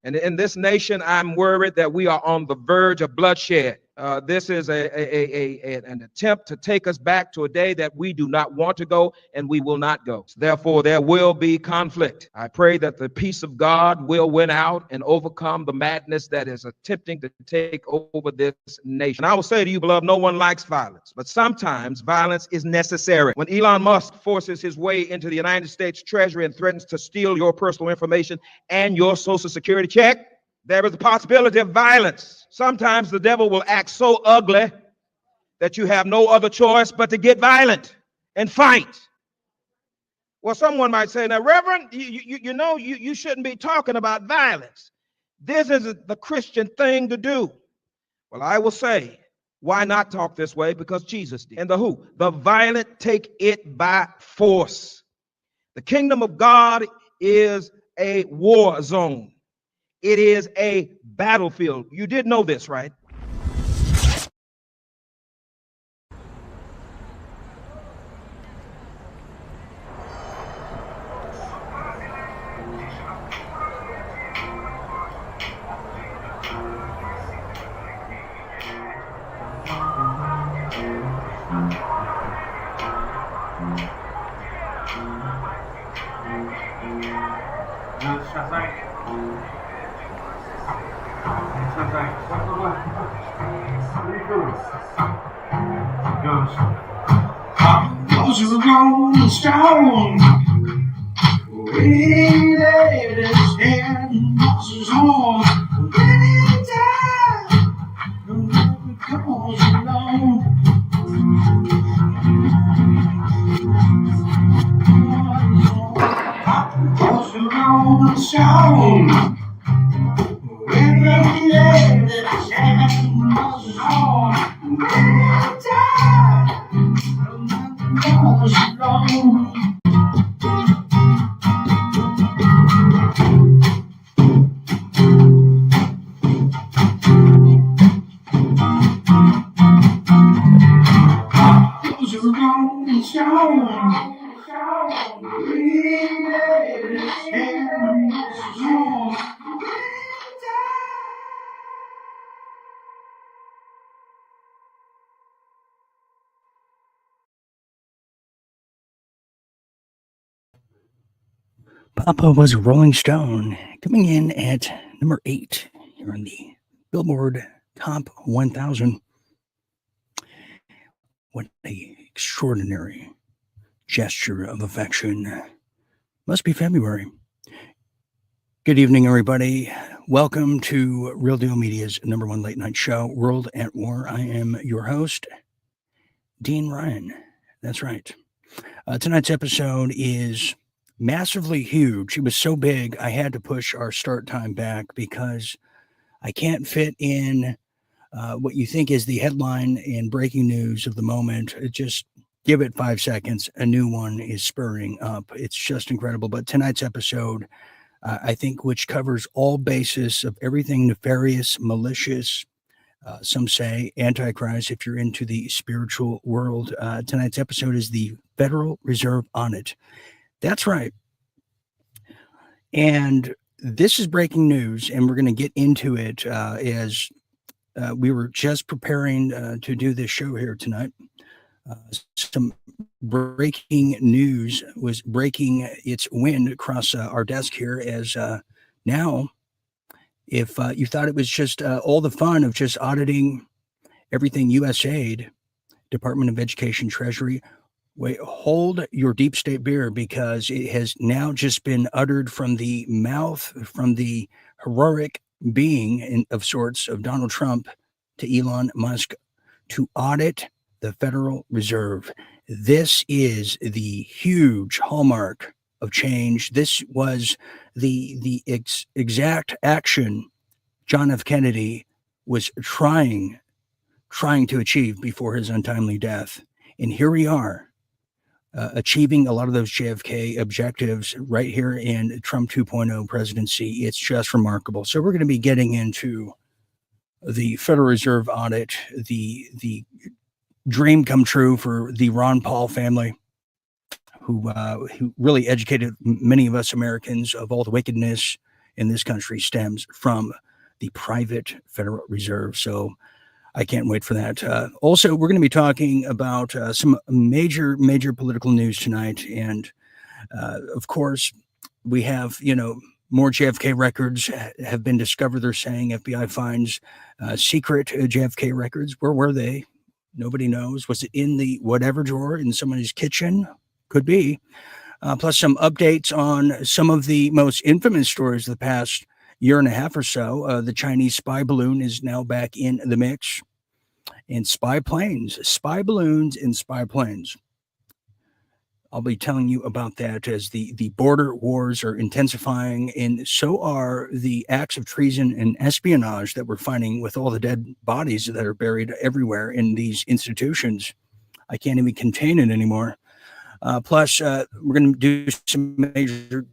And in this nation, I'm worried that we are on the verge of bloodshed. This is an attempt to take us back to a day that we do not want to go, and we will not go. Therefore, there will be conflict. I pray that the peace of God will win out and overcome the madness that is attempting to take over this nation. And I will say to you, beloved, no one likes violence, but sometimes violence is necessary. When Elon Musk forces his way into the United States Treasury and threatens to steal your personal information and your Social Security check, there is a possibility of violence. Sometimes the devil will act so ugly that you have no other choice but to get violent and fight. Well, someone might say, now, Reverend, you shouldn't be talking about violence. This isn't the Christian thing to do. Well, I will say, why not talk this way? Because Jesus did. And the who? The violent take it by force. The kingdom of God is a war zone. It is a battlefield. You did know this, right? Those who go on stone, we laid his hand, was on. When he died, no one goes alone. Those who go on stone, we laid his hand, was on. When he died, goes alone. Those who go stone, we made his hand was on. Papa was a Rolling Stone, coming in at number 8 here on the Billboard Top 1000. What an extraordinary gesture of affection. Must be February. Good evening, everybody. Welcome to Real Deal Media's #1 late night show, World at War. I am your host, Dean Ryan. That's right. Tonight's episode is massively huge. It was so big, I had to push our start time back because I can't fit in what you think is the headline and breaking news of the moment. Just give it 5 seconds. A new one is spurring up. It's just incredible. But tonight's episode, I think, which covers all bases of everything nefarious, malicious, some say antichrist if you're into the spiritual world. Tonight's episode is the Federal Reserve Audit. That's right. And this is breaking news, and we're going to get into it as we were just preparing to do this show here tonight. Some breaking news was breaking its wind across our desk here as now, if you thought it was just all the fun of just auditing everything USAID, Department of Education, Treasury, wait, hold your deep state beer, because it has now just been uttered from the mouth, from the heroic being of sorts of Donald Trump to Elon Musk, to audit the Federal Reserve. This is the huge hallmark of change. This was the exact action John F. Kennedy was trying to achieve before his untimely death. And here we are, achieving a lot of those JFK objectives right here in Trump 2.0 presidency. It's just remarkable. So we're going to be getting into the Federal Reserve audit, the dream come true for the Ron Paul family, who really educated many of us Americans of all the wickedness in this country stems from the private Federal Reserve. So I can't wait for that. Also, we're going to be talking about some major political news tonight. And of course, we have, more JFK records have been discovered. They're saying FBI finds secret JFK records. Where were they? Nobody knows. Was it in the whatever drawer in somebody's kitchen? Could be. Plus some updates on some of the most infamous stories of the past year and a half or so. The Chinese spy balloon is now back in the mix. And spy planes, spy balloons and spy planes. I'll be telling you about that as the border wars are intensifying, and so are the acts of treason and espionage that we're finding with all the dead bodies that are buried everywhere in these institutions. I can't even contain it anymore. Plus, we're going to do some major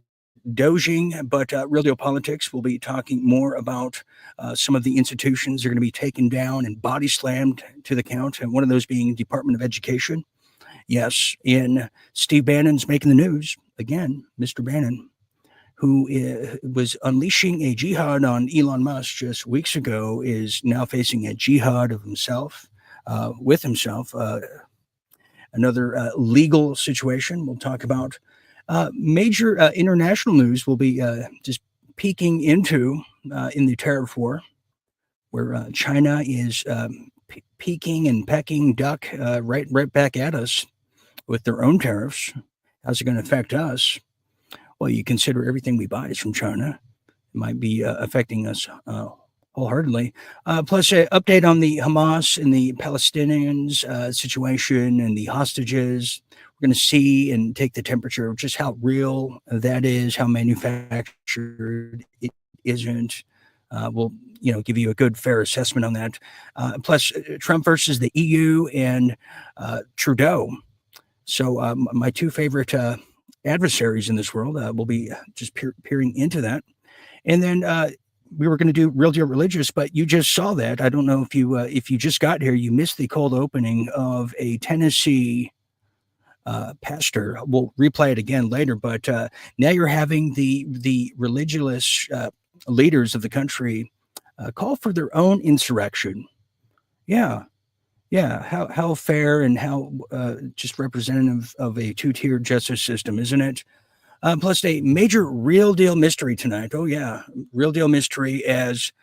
doging, but Real Deal Politics will be talking more about some of the institutions that are going to be taken down and body slammed to the count, and one of those being Department of Education. Yes, and Steve Bannon's making the news again. Mr. Bannon, who was unleashing a jihad on Elon Musk just weeks ago, is now facing a jihad of himself, with himself. Another legal situation we'll talk about. Major international news will be just peeking into in the tariff war, where China is peeking and pecking duck right back at us with their own tariffs. How's it going to affect us? Well, you consider everything we buy is from China. It might be affecting us wholeheartedly. Plus, an update on the Hamas and the Palestinians situation and the hostages. We're going to see and take the temperature of just how real that is, how manufactured it isn't. We'll give you a good, fair assessment on that. Plus, Trump versus the EU and Trudeau. So my two favorite adversaries in this world will be just peering into that. And then we were going to do Real Deal Religious, but you just saw that. I don't know if you just got here, you missed the cold opening of a Tennessee pastor. We'll replay it again later, but now you're having the religious leaders of the country call for their own insurrection. Yeah. How fair and how just representative of a two-tiered justice system, isn't it? Plus a major Real Deal mystery tonight. Oh yeah, Real Deal mystery, as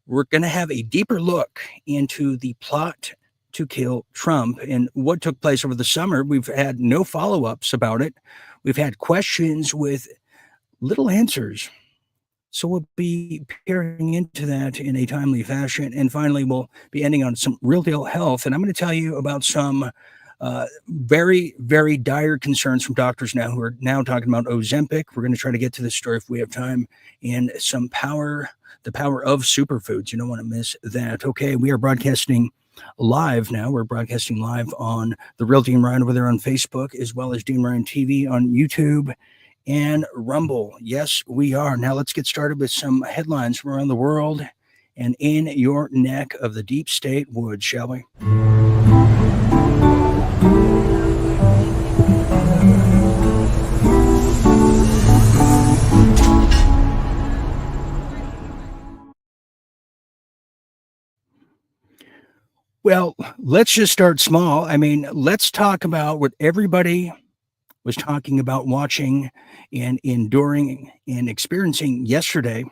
we're going to have a deeper look into the plot to kill Trump and what took place over the summer. We've had no follow-ups about it. We've had questions with little answers. So we'll be peering into that in a timely fashion. And finally, we'll be ending on some Real Deal health. And I'm going to tell you about some very, very dire concerns from doctors now who are now talking about Ozempic. We're going to try to get to this story if we have time. And some power, the power of superfoods. You don't want to miss that. Okay, we are broadcasting live now. We're broadcasting live on the Real Dean Ryan over there on Facebook, as well as Dean Ryan TV on YouTube and Rumble. Yes, we are. Now let's get started with some headlines from around the world and in your neck of the deep state woods, shall we? Well, let's just start small. I mean, let's talk about what everybody was talking about watching and enduring and experiencing yesterday.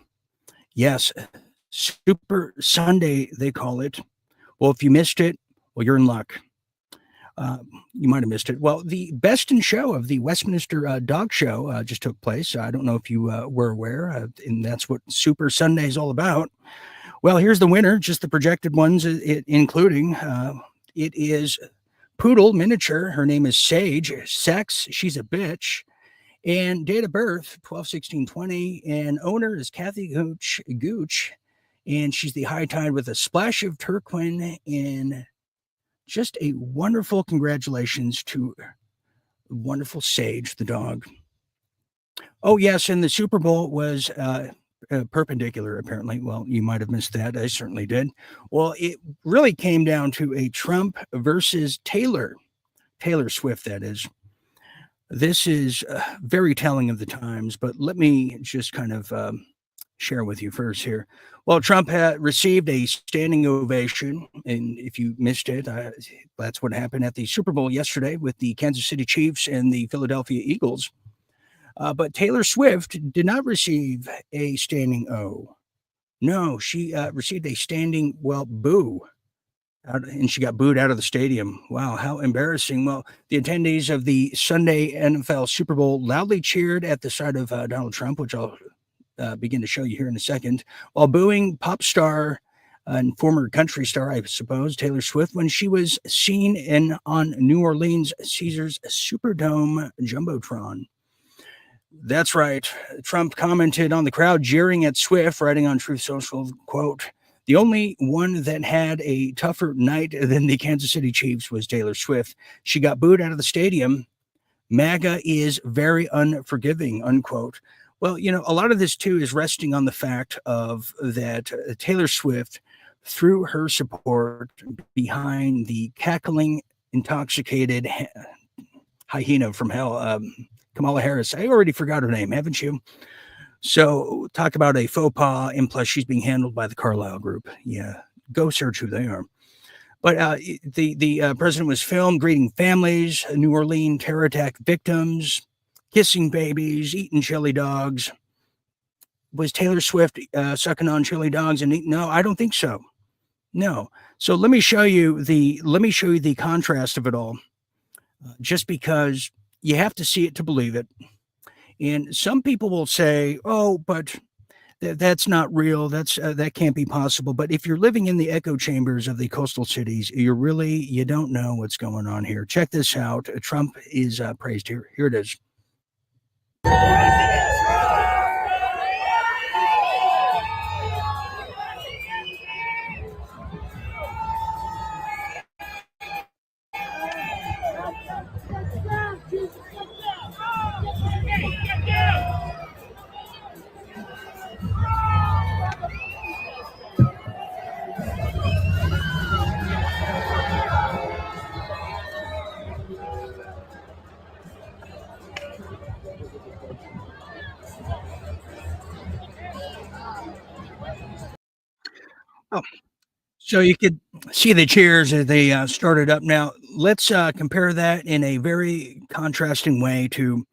Yes, Super Sunday, they call it. Well, if you missed it, well, you're in luck. You might have missed it. Well, the Best in Show of the Westminster Dog Show just took place. I don't know if you were aware, and that's what Super Sunday is all about. Well, here's the winner, just the projected ones, including it is Poodle miniature. Her name is Sage. Sex, she's a bitch. And date of birth, 12/16/20. And owner is Kathy Gooch. And she's the High Tide with a splash of turquoise. And just a wonderful congratulations to wonderful Sage, the dog. Oh, yes. And the Super Bowl was perpendicular, apparently. Well, you might have missed that. I certainly did. Well, it really came down to a Trump versus Taylor Swift, that is. This is very telling of the times, but let me just kind of share with you first here. Well, Trump had received a standing ovation, and if you missed it, that's what happened at the Super Bowl yesterday with the Kansas City Chiefs and the Philadelphia Eagles. But Taylor Swift did not receive a standing O. No, she received a standing, boo. And she got booed out of the stadium. Wow, how embarrassing. Well, the attendees of the Sunday NFL Super Bowl loudly cheered at the sight of Donald Trump, which I'll begin to show you here in a second, while booing pop star and former country star, I suppose, Taylor Swift, when she was seen on New Orleans Caesars Superdome Jumbotron. That's right. Trump commented on the crowd jeering at Swift, writing on Truth Social, quote, "The only one that had a tougher night than the Kansas City Chiefs was Taylor Swift. She got booed out of the stadium. MAGA is very unforgiving," unquote. Well, a lot of this, too, is resting on the fact of that Taylor Swift threw her support behind the cackling, intoxicated hyena from hell, Kamala Harris. I already forgot her name, haven't you? So talk about a faux pas, and plus she's being handled by the Carlyle Group. Yeah, go search who they are. But the president was filmed greeting families, New Orleans terror attack victims, kissing babies, eating chili dogs. Was Taylor Swift sucking on chili dogs and eating? No, I don't think so. No. So let me show you the contrast of it all. Just because you have to see it to believe it. And some people will say, "Oh, but that's not real. That can't be possible." But if you're living in the echo chambers of the coastal cities, you don't know what's going on here. Check this out. Trump is praised here. Here it is. Oh, so you could see the cheers as they started up. Now, let's compare that in a very contrasting way to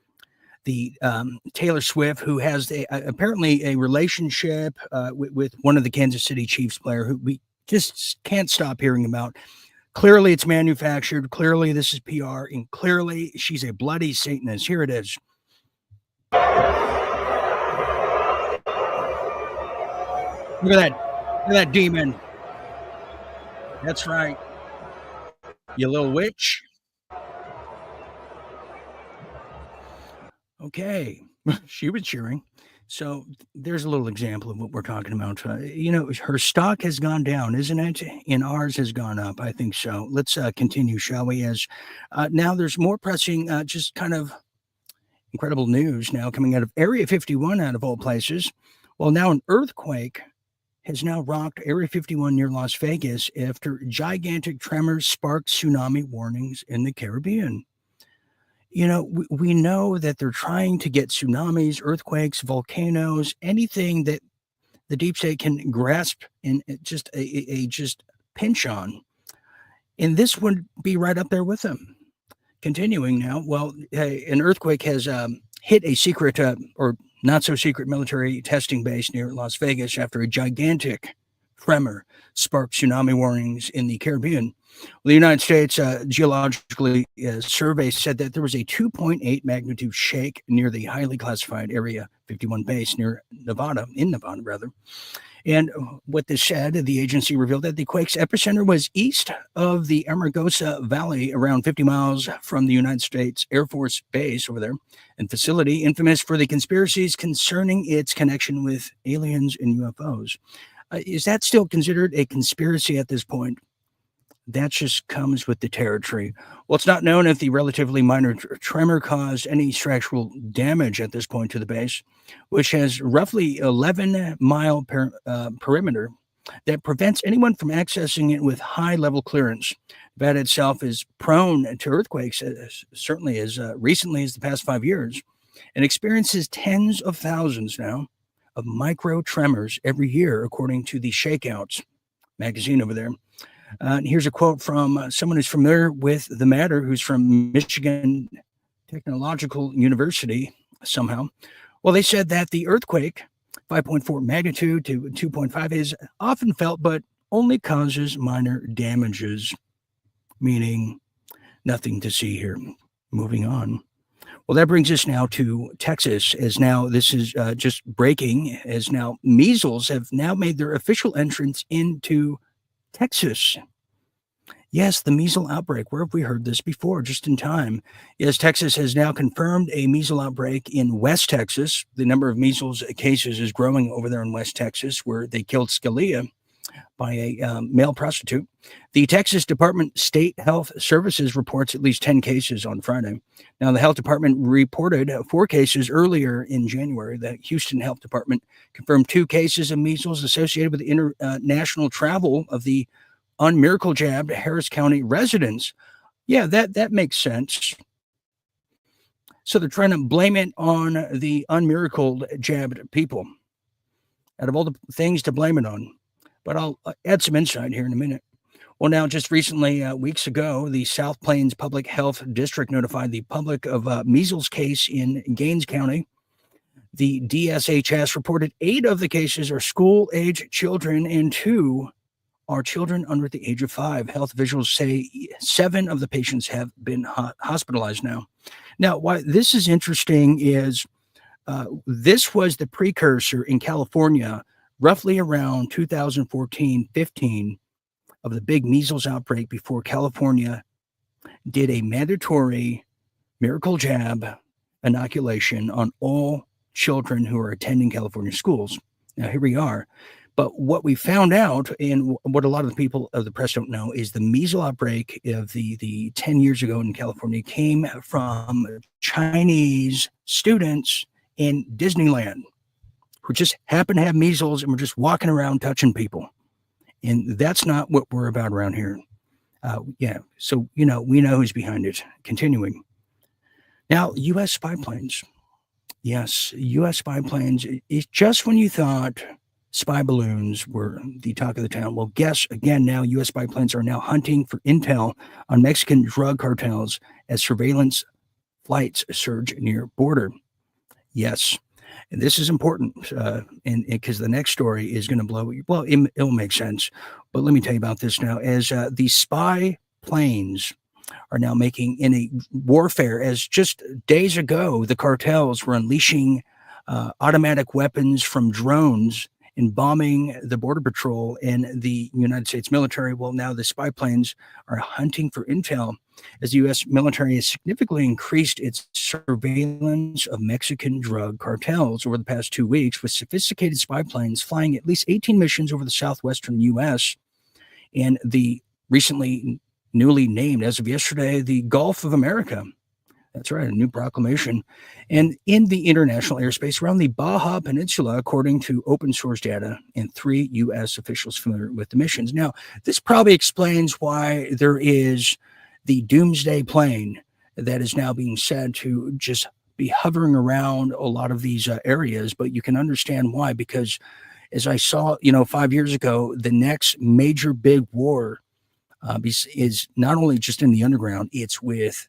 the Taylor Swift, who has apparently a relationship with one of the Kansas City Chiefs player who we just can't stop hearing about. Clearly, it's manufactured. Clearly, this is PR. And clearly, she's a bloody Satanist. Here it is. Look at that. Look at that demon. That's right. You little witch. Okay. She was cheering. So there's a little example of what we're talking about. Her stock has gone down, isn't it? And ours has gone up. I think so. Let's continue, shall we? As now there's more pressing, just kind of incredible news now coming out of Area 51, out of all places. Well, now an earthquake has now rocked Area 51 near Las Vegas after gigantic tremors sparked tsunami warnings in the Caribbean. We know that they're trying to get tsunamis, earthquakes, volcanoes, anything that the deep state can grasp and just just pinch on. And this would be right up there with them. Continuing now, well, an earthquake has hit a secret or not so secret military testing base near Las Vegas after a gigantic tremor sparked tsunami warnings in the Caribbean. Well, the United States Geological Survey said that there was a 2.8 magnitude shake near the highly classified Area 51 base in Nevada. And what this said, the agency revealed that the quake's epicenter was east of the Amargosa Valley, around 50 miles from the United States Air Force Base over there, and facility infamous for the conspiracies concerning its connection with aliens and UFOs. Is that still considered a conspiracy at this point? That just comes with the territory. Well, it's not known if the relatively minor tremor caused any structural damage at this point to the base, which has roughly 11-mile perimeter that prevents anyone from accessing it with high-level clearance. Nevada itself is prone to earthquakes, certainly as recently as the past 5 years, and experiences tens of thousands now of micro tremors every year, according to the Shakeouts magazine over there. And here's a quote from someone who's familiar with the matter, who's from Michigan Technological University somehow. Well, they said that the earthquake, 5.4 magnitude to 2.5, is often felt, but only causes minor damages, meaning nothing to see here. Moving on. Well, that brings us now to Texas, as now this is just breaking, as now measles have now made their official entrance into Texas. Yes, the measles outbreak. Where have we heard this before? Just in time. Yes, Texas has now confirmed a measles outbreak in West Texas. The number of measles cases is growing over there in West Texas, where they killed Scalia by a male prostitute. The Texas Department State Health Services reports at least 10 cases on Friday. Now, the health department reported 4 cases earlier in January. The Houston Health Department confirmed 2 cases of measles associated with the international travel of the unmiracle jabbed Harris County residents. Yeah, that makes sense. So they're trying to blame it on the unmiracled jabbed people, out of all the things to blame it on. But I'll add some insight here in a minute. Well, now, just recently, weeks ago, the South Plains Public Health District notified the public of a measles case in Gaines County. The DSHS reported 8 of the cases are school-age children and 2 are children under the age of 5. Health officials say 7 of the patients have been hospitalized now. Now, why this is interesting is this was the precursor in California roughly around 2014-15 of the big measles outbreak, before California did a mandatory miracle jab inoculation on all children who are attending California schools. Now, here we are. But what we found out, and what a lot of the people of the press don't know, is the measles outbreak of the 10 years ago in California came from Chinese students in Disneyland who just happen to have measles and were just walking around touching people. And that's not what we're about around here. So, we know who's behind it. Continuing. Now, U.S. spy planes. Yes, U.S. spy planes. It's just when you thought spy balloons were the talk of the town. Well, guess again, now U.S. spy planes are now hunting for intel on Mexican drug cartels as surveillance flights surge near border. Yes. And this is important, and because the next story is going to blow. Well, it'll make sense, but let me tell you about this now. As the spy planes are now making in a warfare, as just days ago, the cartels were unleashing automatic weapons from drones and bombing the Border Patrol and the United States military. Well, now the spy planes are hunting for intel, as the U.S. military has significantly increased its surveillance of Mexican drug cartels over the past 2 weeks, with sophisticated spy planes flying at least 18 missions over the southwestern U.S. and the recently newly named, as of yesterday, the Gulf of America. That's right, a new proclamation. And in the international airspace around the Baja Peninsula, according to open source data and 3 U.S. officials familiar with the missions. Now, this probably explains why there is the doomsday plane that is now being said to just be hovering around a lot of these areas. But you can understand why, because as I saw, 5 years ago, the next major big war is not only just in the underground, it's with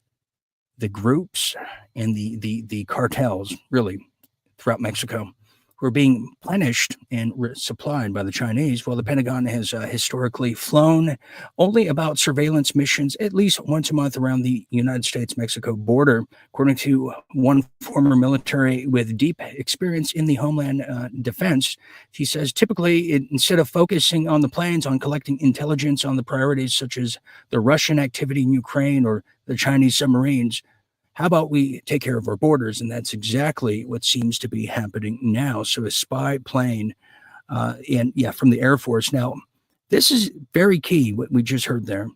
the groups and the cartels, really, throughout Mexico, who are being replenished and supplied by the Chinese. Well, the Pentagon has historically flown only about surveillance missions at least once a month around the United States-Mexico border, according to one former military with deep experience in the homeland defense. He says, typically, instead of focusing on the planes on collecting intelligence on the priorities such as the Russian activity in Ukraine or the Chinese submarines, how about we take care of our borders? And that's exactly what seems to be happening now. So a spy plane, from the Air Force. Now, this is very key, what we just heard there,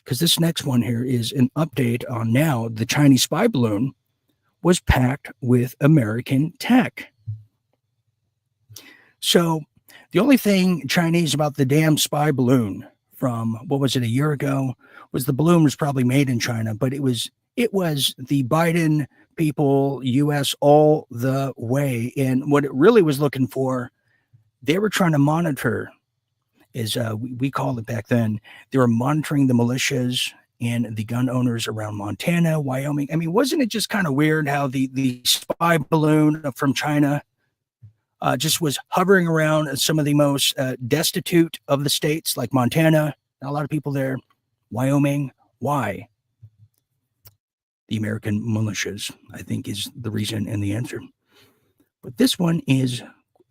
because this next one here is an update on now the Chinese spy balloon was packed with American tech. So the only thing Chinese about the damn spy balloon from, what was it, a year ago, was the balloon was probably made in China, but it was the Biden people, U.S. all the way. And what it really was looking for, they were trying to monitor, is we called it back then, they were monitoring the militias and the gun owners around Montana, Wyoming. I mean, wasn't it just kind of weird how the spy balloon from China just was hovering around some of the most destitute of the states, like Montana, not a lot of people there, Wyoming? Why? The American militias, I think, is the reason and the answer. But this one is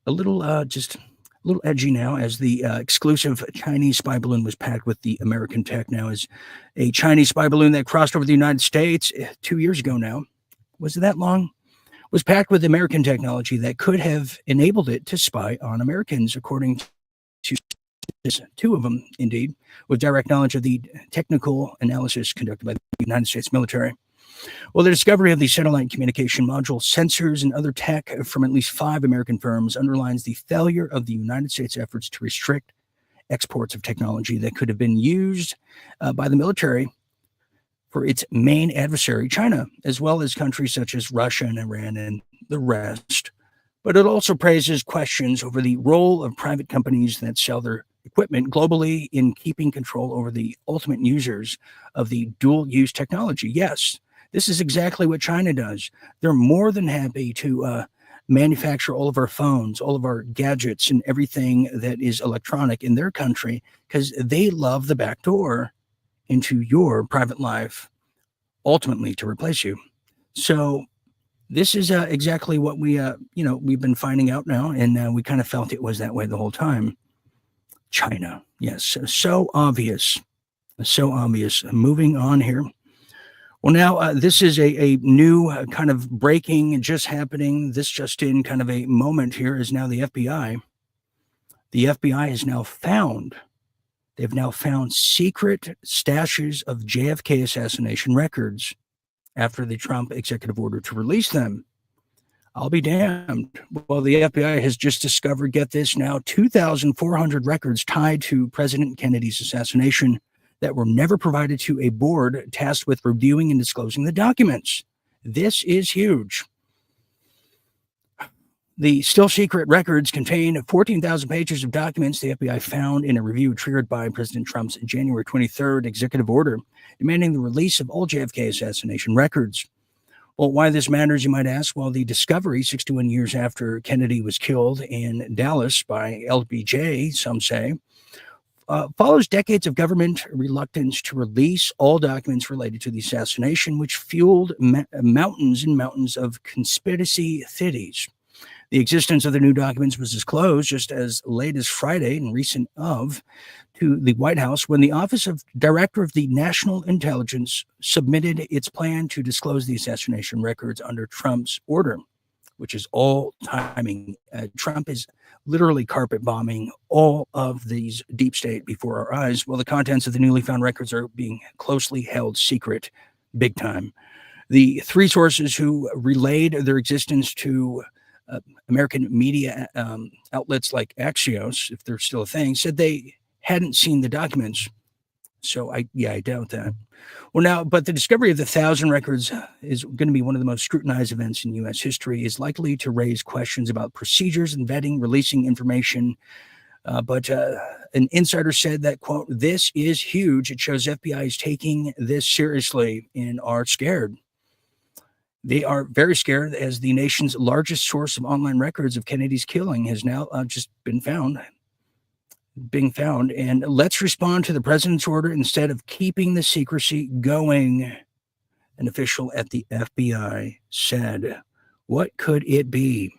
a little just a little edgy now, as the exclusive Chinese spy balloon was packed with the American tech. Now, is a Chinese spy balloon that crossed over the United States 2 years ago now. Was it that long? Was packed with American technology that could have enabled it to spy on Americans, according to two of them, indeed, with direct knowledge of the technical analysis conducted by the United States military. Well, the discovery of the satellite communication module, sensors, and other tech from at least 5 American firms underlines the failure of the United States efforts to restrict exports of technology that could have been used by the military for its main adversary, China, as well as countries such as Russia and Iran and the rest. But it also raises questions over the role of private companies that sell their equipment globally in keeping control over the ultimate users of the dual-use technology. Yes, this is exactly what China does. They're more than happy to manufacture all of our phones, all of our gadgets, and everything that is electronic in their country, because they love the back door into your private life, ultimately to replace you. So this is exactly what we've been finding out now, and we kind of felt it was that way the whole time. China, yes, so obvious, so obvious. Moving on here. Well, now this is a new kind of breaking, just happening, this just in kind of a moment here, is now the FBI. The FBI has now found, they've now found secret stashes of JFK assassination records after the Trump executive order to release them. I'll be damned. Well, the FBI has just discovered, get this now, 2,400 records tied to President Kennedy's assassination that were never provided to a board tasked with reviewing and disclosing the documents. This is huge. The still secret records contain 14,000 pages of documents the FBI found in a review triggered by President Trump's January 23rd executive order demanding the release of all JFK assassination records. Well, why this matters, you might ask? Well, the discovery 61 years after Kennedy was killed in Dallas by LBJ, some say, follows decades of government reluctance to release all documents related to the assassination, which fueled mountains and mountains of conspiracy theories. The existence of the new documents was disclosed just as late as Friday and recent to the White House when the Office of Director of the National Intelligence submitted its plan to disclose the assassination records under Trump's order, which is all timing. Trump is literally carpet bombing all of these deep state before our eyes. Well, the contents of the newly found records are being closely held secret, big time. The 3 sources who relayed their existence to American media outlets like Axios, if they're still a thing, said they hadn't seen the documents. So I doubt that. Well, now, but the discovery of the 1,000 records is going to be one of the most scrutinized events in U.S. history, is likely to raise questions about procedures and vetting, releasing information. But an insider said that, quote, "This is huge. It shows FBI is taking this seriously and are scared." They are very scared, as the nation's largest source of online records of Kennedy's killing has now just been found. And let's respond to the president's order instead of keeping the secrecy going, an official at the FBI said. What could it be?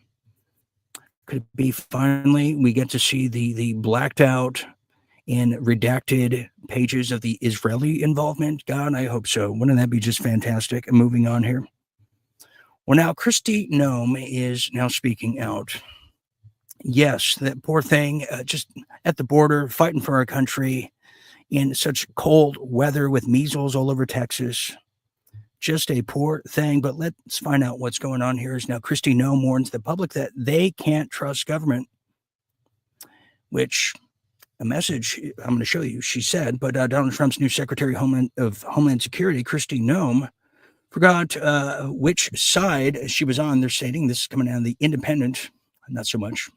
Could it be finally we get to see the blacked out and redacted pages of the Israeli involvement? God, I hope so. Wouldn't that be just fantastic? Moving on here. Well, now Kristi Noem is now speaking out. Yes, that poor thing, just at the border, fighting for our country in such cold weather with measles all over Texas. Just a poor thing. But let's find out what's going on here. Is now Kristi Noem warns the public that they can't trust government, which a message I'm going to show you, she said. But Donald Trump's new Secretary of Homeland Security, Kristi Noem, Forgot which side she was on. They're stating this is coming out of the Independent, not so much.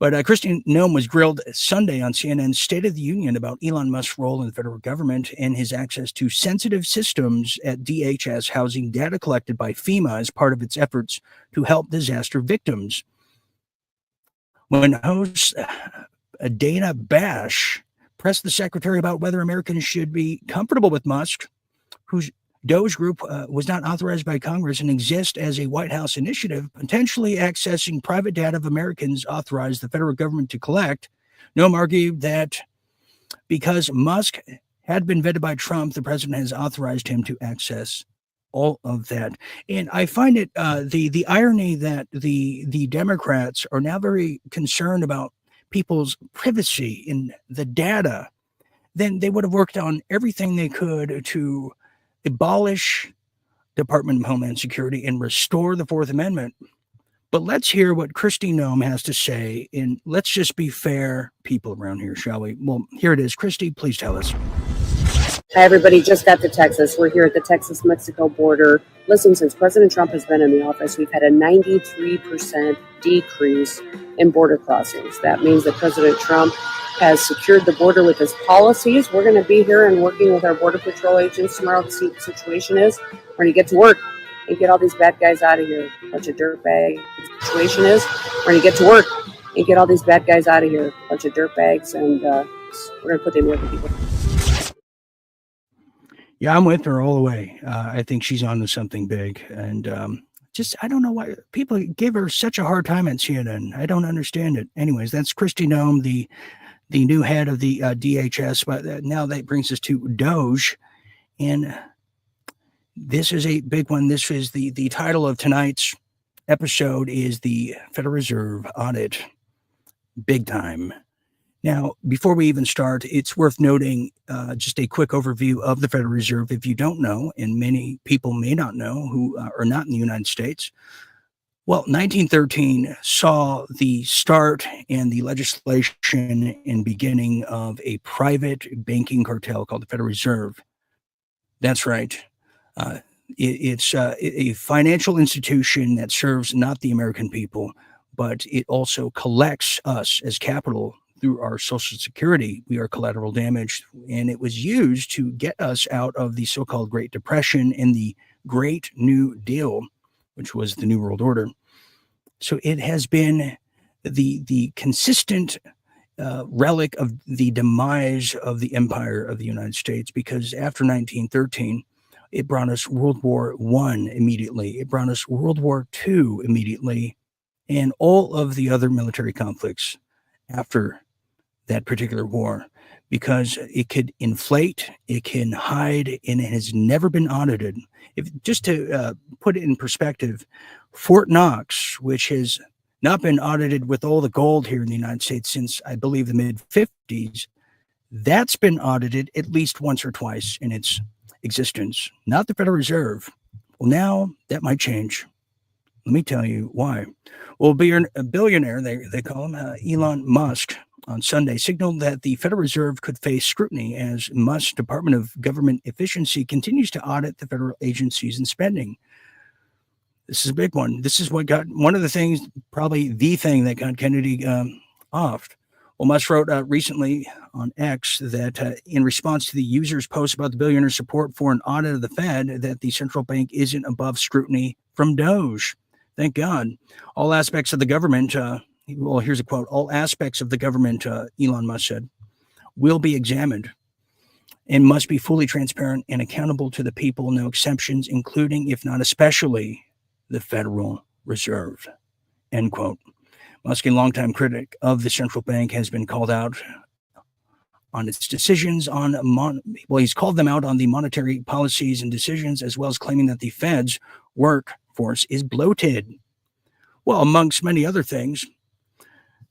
But Kristi Noem was grilled Sunday on CNN's State of the Union about Elon Musk's role in the federal government and his access to sensitive systems at DHS housing data collected by FEMA as part of its efforts to help disaster victims. When host Dana Bash pressed the secretary about whether Americans should be comfortable with Musk, whose DOGE group was not authorized by Congress and exists as a White House initiative, potentially accessing private data of Americans authorized the federal government to collect, Noem argued that because Musk had been vetted by Trump, the president has authorized him to access all of that. And I find it the irony that the Democrats are now very concerned about people's privacy in the data. Then they would have worked on everything they could to abolish Department of Homeland Security and restore the Fourth Amendment. But let's hear what Kristi Noem has to say, and let's just be fair people around here, shall we? Well, here it is. Kristi, please tell us. Hi, everybody. Just got to Texas. We're here at the Texas-Mexico border. Listen, since President Trump has been in the office, we've had a 93% decrease in border crossings. That means that President Trump has secured the border with his policies. We're going to be here and working with our Border Patrol agents tomorrow to see what the situation is. We're going to get to work and get all these bad guys out of here. Bunch of dirtbags. The situation is we're going to get to work and get all these bad guys out of here. Bunch of dirtbags, and we're going to put the American people. Yeah, I'm with her all the way. I think she's on to something big. And I don't know why people give her such a hard time at CNN. I don't understand it. Anyways, that's Kristi Noem, the new head of the DHS. But now that brings us to DOGE. And this is a big one. This is the title of tonight's episode is the Federal Reserve Audit. Big time. Now, before we even start, it's worth noting just a quick overview of the Federal Reserve. If you don't know, and many people may not know who are not in the United States, well, 1913 saw the start and the legislation and beginning of a private banking cartel called the Federal Reserve. That's right. It's a financial institution that serves not the American people, but it also collects us as capital through our Social Security. We are collateral damage, and it was used to get us out of the so-called Great Depression and the Great New Deal, which was the New World Order. So it has been the consistent relic of the demise of the empire of the United States, because after 1913, it brought us World War I immediately. It brought us World War II immediately, and all of the other military conflicts after that particular war, because it could inflate, it can hide, and it has never been audited. Just to put it in perspective, Fort Knox, which has not been audited with all the gold here in the United States since, I believe, the mid-50s, that's been audited at least once or twice in its existence, not the Federal Reserve. Well, now that might change. Let me tell you why. Well, a billionaire, they call him, Elon Musk, on Sunday signaled that the Federal Reserve could face scrutiny as Musk's Department of Government Efficiency continues to audit the federal agencies and spending. This is a big one. This is what got one of the things, probably the thing that got Kennedy off. Well, Musk wrote recently on X that in response to the user's post about the billionaire's support for an audit of the Fed, that the central bank isn't above scrutiny from DOGE. Thank God. All aspects of the government, well, here's a quote, all aspects of the government, Elon Musk said, will be examined and must be fully transparent and accountable to the people, no exceptions, including, if not especially, the Federal Reserve, end quote. Musk, a longtime critic of the central bank, has been called out on its decisions on, he's called them out on the monetary policies and decisions, as well as claiming that the Fed's workforce is bloated. Well, amongst many other things.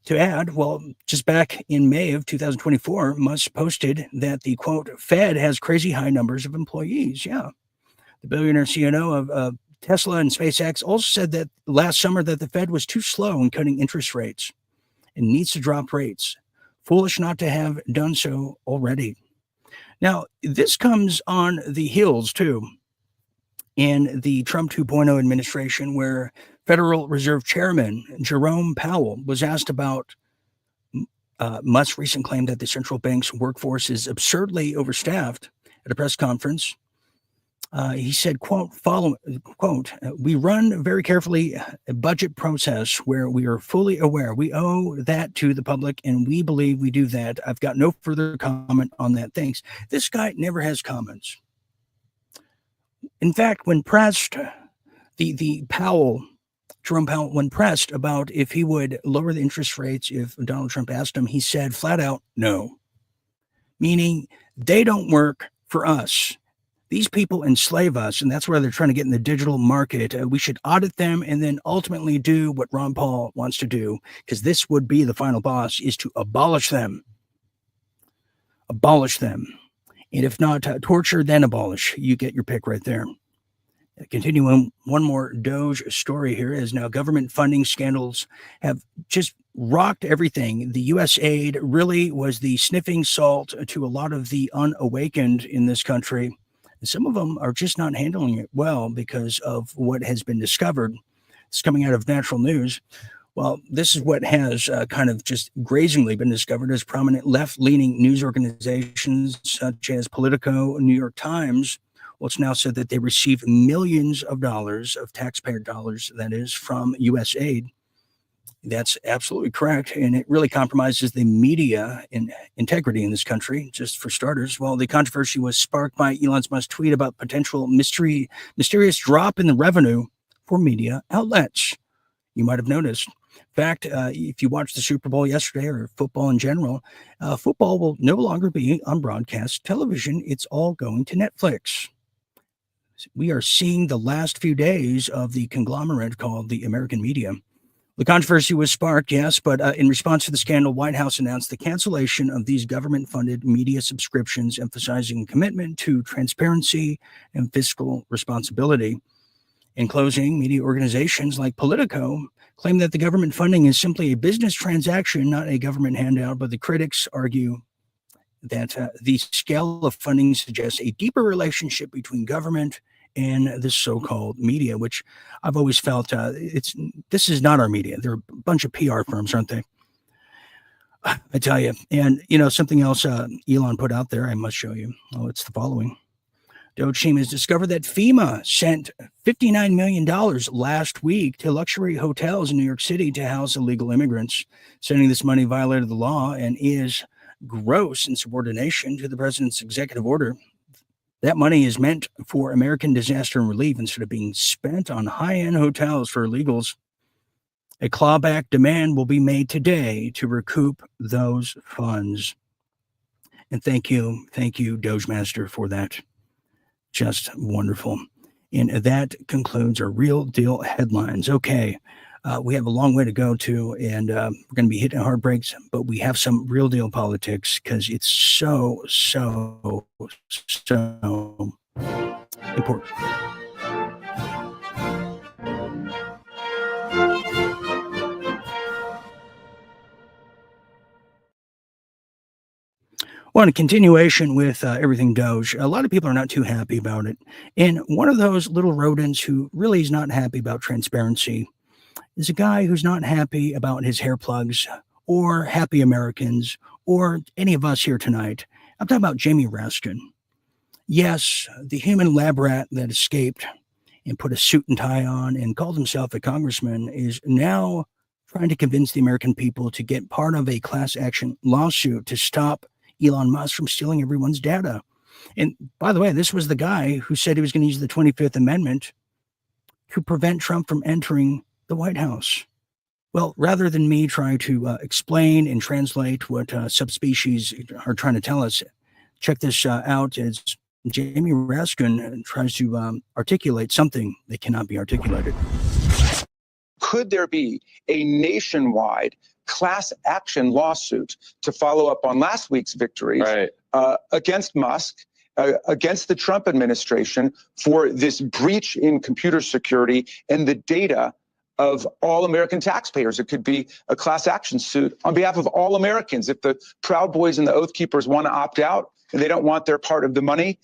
To add, well, just back in May of 2024, Musk posted that the, quote, Fed has crazy high numbers of employees. Yeah. The billionaire CEO of Tesla and SpaceX also said that last summer that the Fed was too slow in cutting interest rates and needs to drop rates. Foolish not to have done so already. Now, this comes on the heels, too, in the Trump 2.0 administration, where Federal Reserve Chairman Jerome Powell was asked about Musk's recent claim that the central bank's workforce is absurdly overstaffed at a press conference. He said, quote, we run very carefully a budget process where we are fully aware. We owe that to the public, and we believe we do that. I've got no further comment on that. Thanks. This guy never has comments. In fact, when pressed, Jerome Powell, when pressed about if he would lower the interest rates if Donald Trump asked him, he said flat out, no. Meaning they don't work for us. These people enslave us, and that's why they're trying to get in the digital market. We should audit them and then ultimately do what Ron Paul wants to do, because this would be the final boss, is to abolish them. Abolish them. And if not torture, then abolish. You get your pick right there. Continuing, one more DOGE story here, as now government funding scandals have just rocked everything. The U.S. aid really was the sniffing salt to a lot of the unawakened in this country. Some of them are just not handling it well because of what has been discovered. It's coming out of Natural News. Well, this is what has kind of just grazingly been discovered as prominent left-leaning news organizations such as Politico, New York Times. Well, it's now said that they receive millions of dollars of taxpayer dollars, that is, from U.S. aid. That's absolutely correct, and it really compromises the media integrity in this country, just for starters. Well, the controversy was sparked by Elon Musk's tweet about potential mysterious drop in the revenue for media outlets. You might have noticed. In fact, if you watched the Super Bowl yesterday, or football in general, football will no longer be on broadcast television. It's all going to Netflix. We are seeing the last few days of the conglomerate called the American media. The controversy was sparked, yes, but in response to the scandal, White House announced the cancellation of these government-funded media subscriptions, emphasizing commitment to transparency and fiscal responsibility. In closing, media organizations like Politico claim that the government funding is simply a business transaction, not a government handout, but the critics argue that the scale of funding suggests a deeper relationship between government and the so-called media, which I've always felt this is not our media. They're a bunch of PR firms, aren't they? I tell you. And, something else Elon put out there, I must show you. Oh, it's the following. DOGE team has discovered that FEMA sent $59 million last week to luxury hotels in New York City to house illegal immigrants. Sending this money violated the law and is gross insubordination to the president's executive order. That money is meant for American disaster and relief instead of being spent on high-end hotels for illegals. A clawback demand will be made today to recoup those funds. And thank you, Doge Master, for that. Just wonderful. And that concludes our Real Deal headlines. Okay, we have a long way to go to, and we're going to be hitting hard breaks, but we have some real deal politics because it's so important. Well, in continuation with everything Doge, a lot of people are not too happy about it. And one of those little rodents who really is not happy about transparency is a guy who's not happy about his hair plugs or happy Americans or any of us here tonight. I'm talking about Jamie Raskin. Yes, the human lab rat that escaped and put a suit and tie on and called himself a congressman is now trying to convince the American people to get part of a class action lawsuit to stop Elon Musk from stealing everyone's data. And by the way, this was the guy who said he was going to use the 25th Amendment to prevent Trump from entering the White House. Well, rather than me trying to explain and translate what subspecies are trying to tell us, check this out as Jamie Raskin tries to articulate something that cannot be articulated. Could there be a nationwide class action lawsuit to follow up on last week's victories against Musk, against the Trump administration for this breach in computer security and the data of all American taxpayers? It could be a class action suit on behalf of all Americans. If the Proud Boys and the Oath Keepers want to opt out, and they don't want their part of the money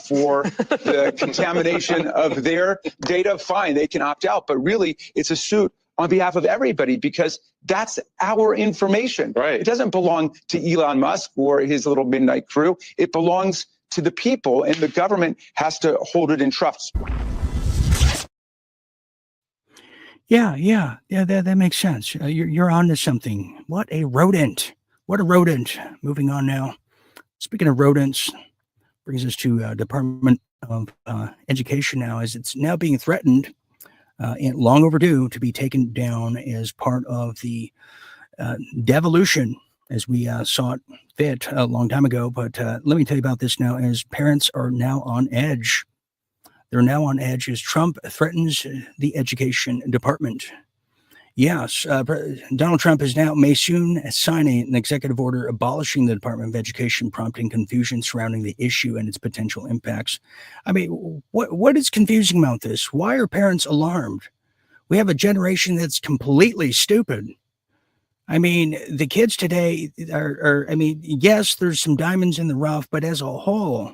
for the contamination of their data, fine, they can opt out. But really, it's a suit on behalf of everybody because that's our information. Right. It doesn't belong to Elon Musk or his little midnight crew. It belongs to the people, and the government has to hold it in trust. Yeah, that makes sense. You're onto something. What a rodent. What a rodent. Moving on now. Speaking of rodents, brings us to Department of Education now, as it's now being threatened and long overdue to be taken down as part of the devolution, as we saw it fit a long time ago. But let me tell you about this now, as parents are now on edge. They're now on edge as Trump threatens the education department. Yes, Donald Trump may soon sign an executive order abolishing the Department of Education, prompting confusion surrounding the issue and its potential impacts. I mean, what is confusing about this? Why are parents alarmed? We have a generation that's completely stupid. I mean, the kids today are yes, there's some diamonds in the rough, but as a whole,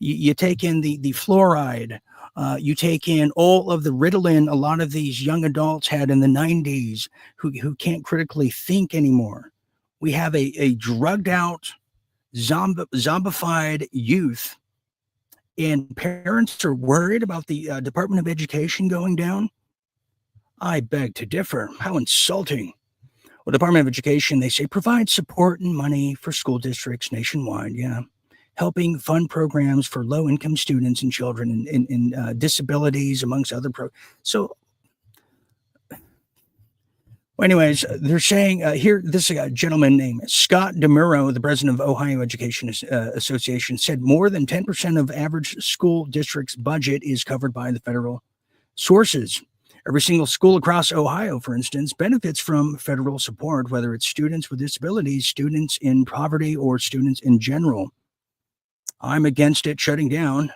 you take in the fluoride, you take in all of the Ritalin a lot of these young adults had in the 90s who can't critically think anymore. We have a drugged out, zombified youth, and parents are worried about the Department of Education going down. I beg to differ. How insulting. Well, Department of Education, they say, provides support and money for school districts nationwide. Yeah. Helping fund programs for low-income students and children and disabilities, amongst other So, anyways, they're saying here, this gentleman named Scott DeMuro, the president of Ohio Education Association, said more than 10% of average school districts' budget is covered by the federal sources. Every single school across Ohio, for instance, benefits from federal support, whether it's students with disabilities, students in poverty, or students in general. I'm against it shutting down.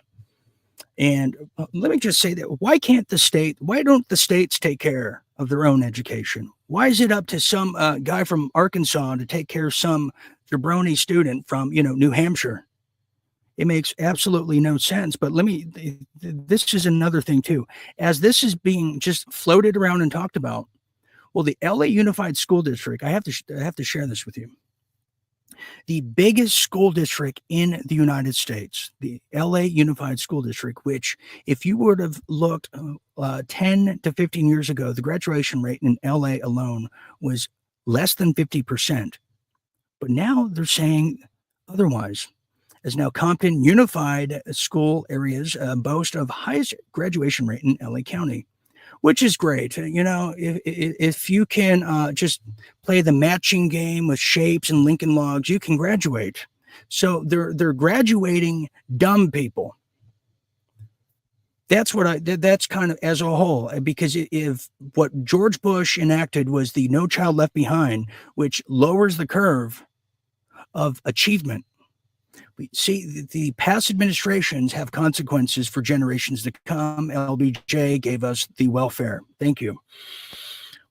And let me just say that why don't the states take care of their own education? Why is it up to some guy from Arkansas to take care of some jabroni student from, New Hampshire? It makes absolutely no sense. But this is another thing too. As this is being just floated around and talked about, well, the LA Unified School District, I have to share this with you. The biggest school district in the United States, the LA Unified School District, which if you would have looked 10 to 15 years ago, the graduation rate in LA alone was less than 50%. But now they're saying otherwise. As now Compton Unified School areas boast of highest graduation rate in LA County, which is great. If you can just play the matching game with shapes and Lincoln Logs, you can graduate. So they're graduating dumb people. That's kind of as a whole, because if what George Bush enacted was the No Child Left Behind, which lowers the curve of achievement. We see the past administrations have consequences for generations to come. LBJ gave us the welfare. Thank you.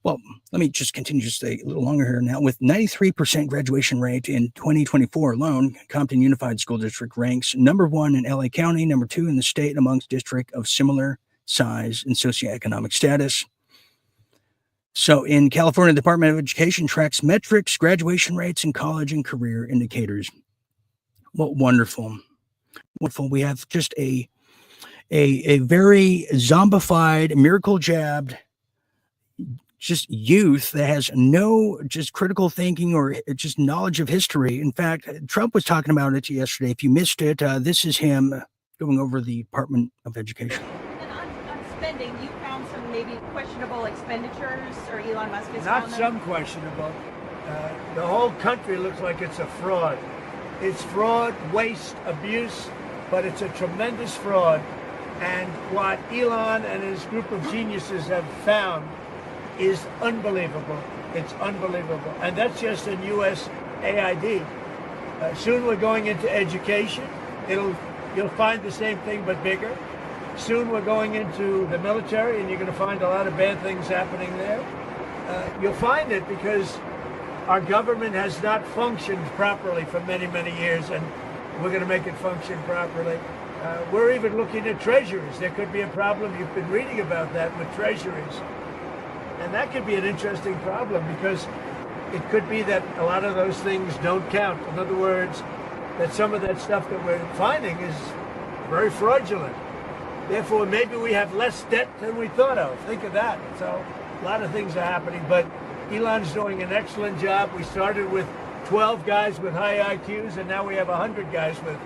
Well, let me just continue just a little longer here now. With 93% graduation rate in 2024 alone, Compton Unified School District ranks number 1 in LA County, number 2 in the state amongst districts of similar size and socioeconomic status. So in California, the Department of Education tracks metrics, graduation rates, and college and career indicators. Well, wonderful. Wonderful. We have just a very zombified, miracle jabbed, just youth that has no just critical thinking or just knowledge of history. In fact, Trump was talking about it yesterday. If you missed it, this is him going over the Department of Education. And on spending, you found some maybe questionable expenditures, or Elon Musk has Not found some them? questionable. The whole country looks like it's a fraud. It's fraud, waste, abuse, but it's a tremendous fraud. And what Elon and his group of geniuses have found is unbelievable. It's unbelievable. And that's just in USAID. Soon we're going into education. You'll find the same thing, but bigger. Soon we're going into the military, and you're going to find a lot of bad things happening there. You'll find it because our government has not functioned properly for many, many years, and we're going to make it function properly. We're even looking at treasuries. There could be a problem. You've been reading about that with treasuries. And that could be an interesting problem because it could be that a lot of those things don't count. In other words, that some of that stuff that we're finding is very fraudulent. Therefore, maybe we have less debt than we thought of. Think of that. So a lot of things are happening, but Elon's doing an excellent job. We started with 12 guys with high IQs, and now we have 100 guys with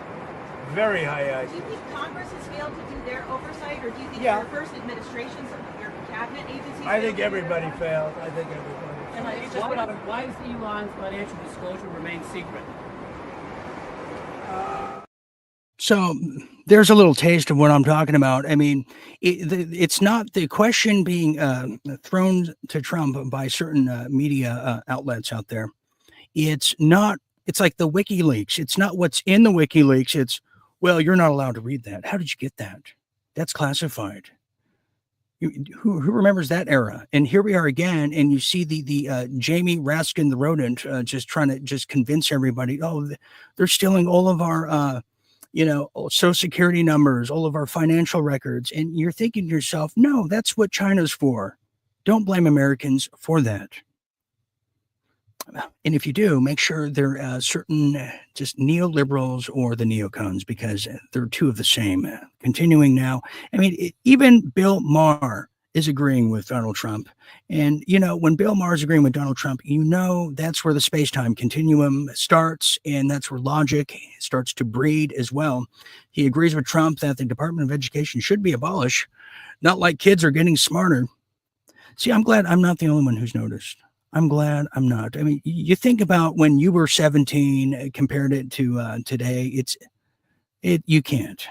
very high IQs. Do you think Congress has failed to do their oversight, or do you think Yeah. your first administrations, your cabinet agencies? I think everybody failed. I think everybody And failed. I just went on, why does Elon's financial disclosure remain secret? So there's a little taste of what I'm talking about. I mean, it's not the question being thrown to Trump by certain media outlets out there. It's not, it's like the WikiLeaks. It's not what's in the WikiLeaks. It's, well, you're not allowed to read that. How did you get that? That's classified. Who remembers that era? And here we are again, and you see the Jamie Raskin, the rodent, just trying to just convince everybody, oh, they're stealing all of our Social Security numbers, all of our financial records. And you're thinking to yourself, no, that's what China's for. Don't blame Americans for that. And if you do, make sure they're certain just neoliberals or the neocons, because they're two of the same. Continuing now, I mean, even Bill Maher is agreeing with Donald Trump. And, when Bill Maher is agreeing with Donald Trump, that's where the space-time continuum starts, and that's where logic starts to breed as well. He agrees with Trump that the Department of Education should be abolished, not like kids are getting smarter. See, I'm glad I'm not the only one who's noticed. I'm glad I'm not. I mean, you think about when you were 17, compared it to today, you can't.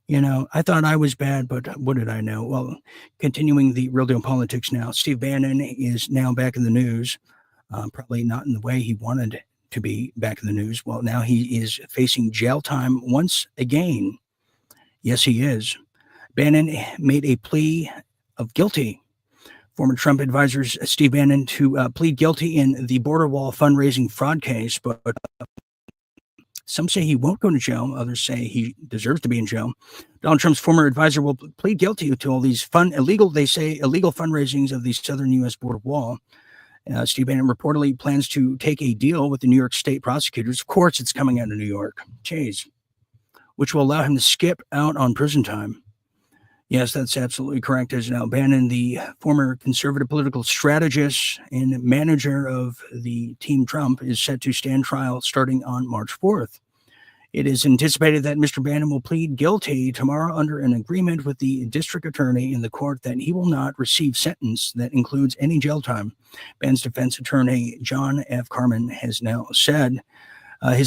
I thought I was bad, but what did I know? Well, continuing the real deal politics now, Steve Bannon is now back in the news, probably not in the way he wanted to be back in the news. Well, now he is facing jail time once again. Yes, he is. Bannon made a plea of guilty. Former Trump advisors Steve Bannon to plead guilty in the border wall fundraising fraud case, but some say he won't go to jail. Others say he deserves to be in jail. Donald Trump's former advisor will plead guilty to all these illegal fundraisings of the southern U.S. border wall. Steve Bannon reportedly plans to take a deal with the New York State prosecutors. Of course, it's coming out of New York. Jeez. Which will allow him to skip out on prison time. Yes, that's absolutely correct. As now Bannon, the former conservative political strategist and manager of the Team Trump, is set to stand trial starting on March 4th. It is anticipated that Mr. Bannon will plead guilty tomorrow under an agreement with the district attorney in the court that he will not receive sentence that includes any jail time. Bannon's defense attorney, John F. Carmen, has now said he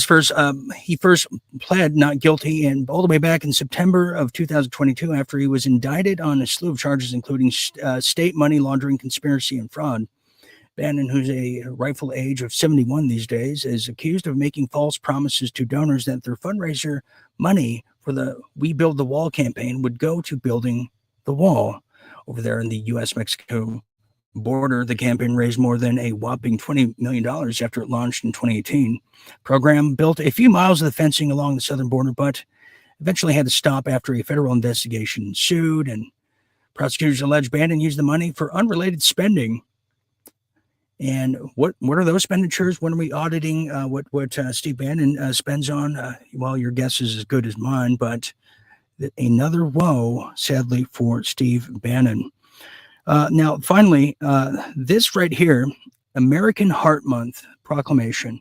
first pled not guilty, and all the way back in September of 2022, after he was indicted on a slew of charges, including state money laundering, conspiracy, and fraud. Bannon, who's a rightful age of 71 these days, is accused of making false promises to donors that their fundraiser money for the We Build the Wall campaign would go to building the wall over there in the U.S.-Mexico border. The campaign raised more than a whopping $20 million after it launched in 2018. Program built a few miles of the fencing along the southern border, but eventually had to stop after a federal investigation ensued, and prosecutors allege Bannon used the money for unrelated spending. And what are those expenditures? When are we auditing what Steve Bannon spends on? Well, your guess is as good as mine, but another woe, sadly, for Steve Bannon. Now, finally, this right here, American Heart Month proclamation,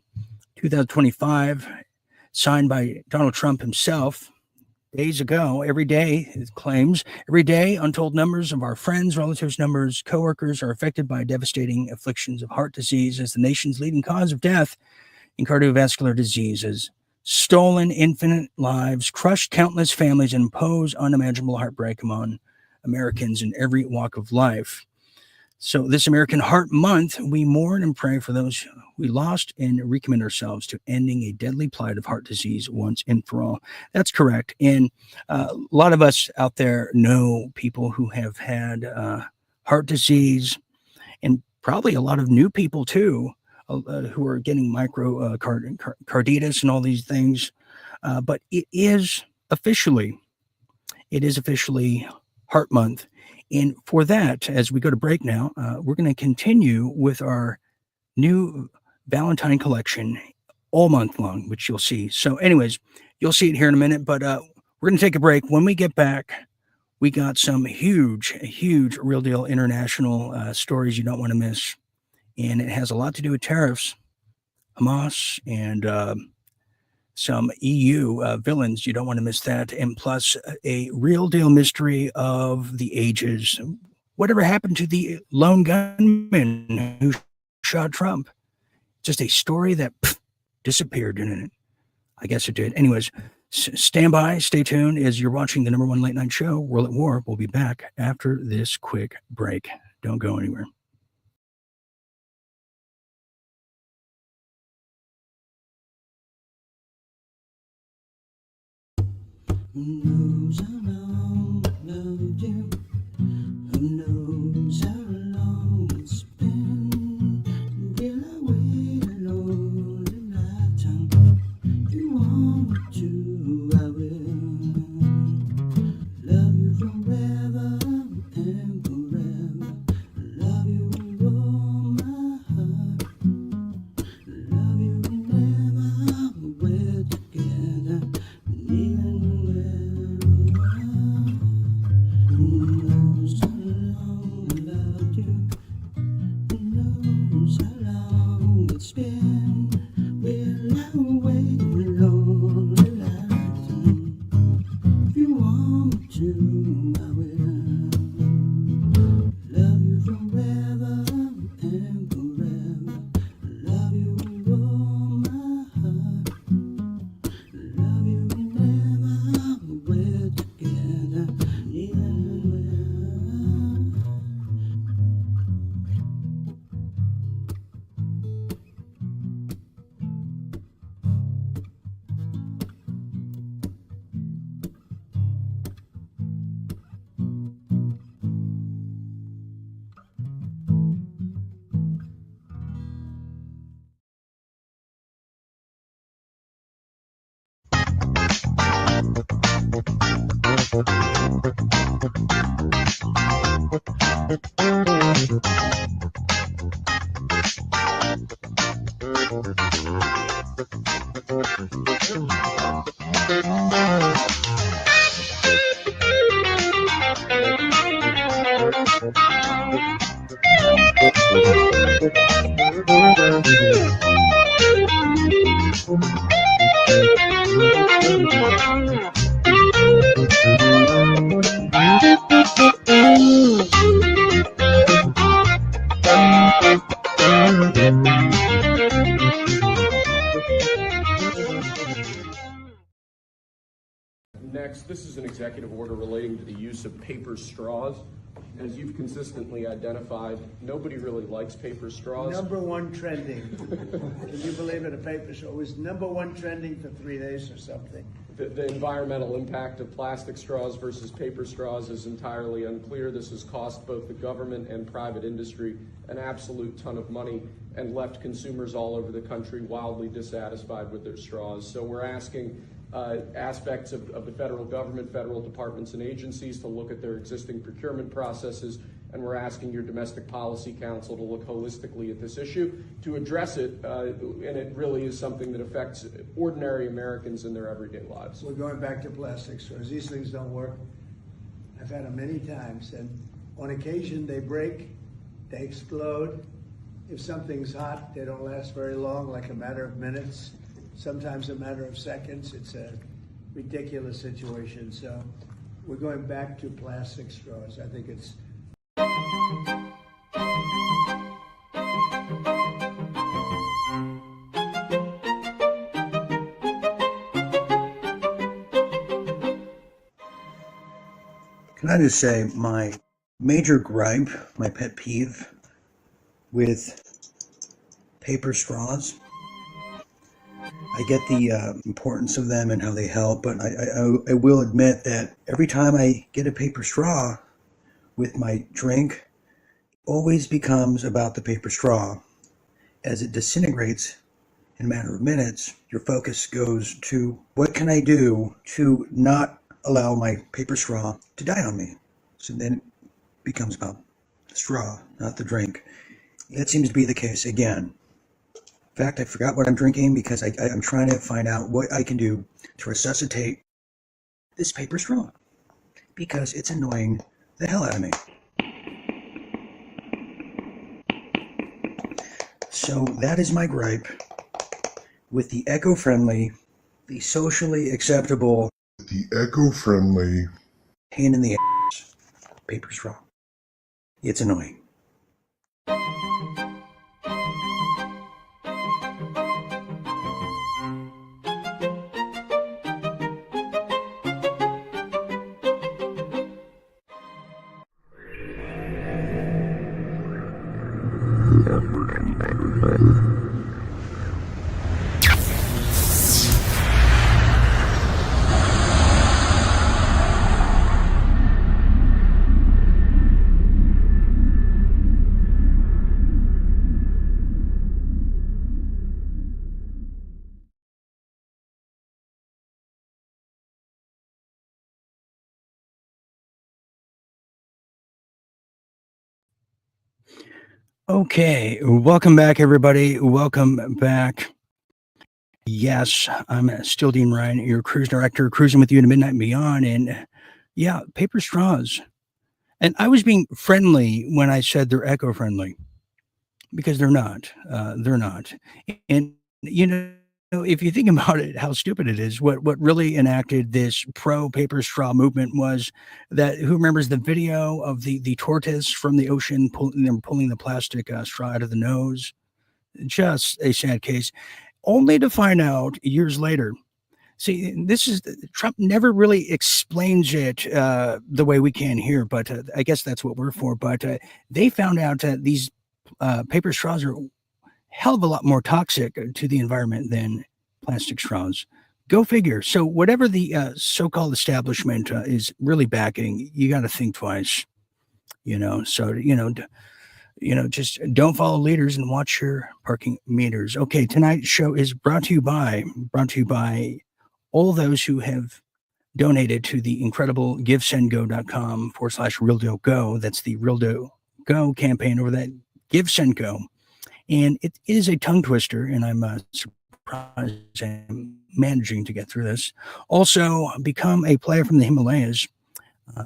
2025, signed by Donald Trump himself days ago. Every day, it claims, every day, untold numbers of our friends, relatives, numbers, coworkers are affected by devastating afflictions of heart disease as the nation's leading cause of death in cardiovascular diseases. Stolen infinite lives, crushed countless families, and impose unimaginable heartbreak among Americans in every walk of life. So this American Heart Month, we mourn and pray for those we lost and recommit ourselves to ending a deadly plight of heart disease once and for all. That's correct. And a lot of us out there know people who have had heart disease, and probably a lot of new people too, who are getting myocarditis and all these things. But it is officially Heart Month. And for that, as we go to break now, we're going to continue with our new Valentine Collection all month long, which you'll see. So anyways, you'll see it here in a minute, but we're going to take a break. When we get back, we got some huge real deal international stories you don't want to miss. And it has a lot to do with tariffs, Hamas, and some EU villains. You don't want to miss that. And plus a real deal mystery of the ages. Whatever happened to the lone gunman who shot Trump? Just a story that disappeared, didn't it? I guess it did. Anyways, stand by, stay tuned as you're watching the #1 late night show, World at War. We'll be back after this quick break. Don't go anywhere. Who knows how long I've loved you? Who knows how long it's been? Will I wait a lonely lifetime? If you want me to, I will. Love you forever and forever. Love you with all my heart. Love you whenever we're together. Even Next, this is an executive order relating to the use of paper straws. As you've consistently identified, nobody really likes paper straws. #1 trending. Can you believe it? A paper straw was #1 trending for 3 days or something. The environmental impact of plastic straws versus paper straws is entirely unclear. This has cost both the government and private industry an absolute ton of money and left consumers all over the country wildly dissatisfied with their straws. So we're asking aspects of the federal government, federal departments and agencies to look at their existing procurement processes, and we're asking your Domestic Policy Council to look holistically at this issue to address it, and it really is something that affects ordinary Americans in their everyday lives. We're going back to plastic straws. These things don't work. I've had them many times, and on occasion they break, they explode. If something's hot, they don't last very long, like a matter of minutes. Sometimes a matter of seconds. It's a ridiculous situation. So we're going back to plastic straws. I think it's Can I just say my major gripe, my pet peeve with paper straws? I get the importance of them and how they help, but I will admit that every time I get a paper straw with my drink, it always becomes about the paper straw as it disintegrates in a matter of minutes, your focus goes to what can I do to not allow my paper straw to die on me? So then it becomes about the straw, not the drink. That seems to be the case again. In fact, I forgot what I'm drinking because I'm trying to find out what I can do to resuscitate this paper straw because it's annoying the hell out of me. So that is my gripe with the eco-friendly, the socially acceptable, the eco-friendly, pain in the ass paper straw. It's annoying. Okay, welcome back, everybody. Welcome back. Yes, I'm still Dean Ryan, your cruise director, cruising with you to midnight and beyond. And yeah, paper straws. And I was being friendly when I said they're eco-friendly because they're not. They're not. And you know, if you think about it, how stupid it is. What really enacted this pro paper straw movement was that who remembers the video of the tortoise from the ocean pulling the plastic straw out of the nose? Just a sad case. Only to find out years later. See, this is Trump never really explains it the way we can here, but I guess that's what we're for. But they found out that these paper straws are a hell of a lot more toxic to the environment than plastic straws. Go figure. So whatever the so-called establishment is really backing, you got to think twice. So just don't follow leaders and watch your parking meters. Okay, tonight's show is brought to you by all those who have donated to the incredible givesendgo.com/realdealgo. That's the Real Deal Go campaign over that GiveSendGo. And it is a tongue twister, and I'm surprised I'm managing to get through this. Also, become a player from the Himalayas.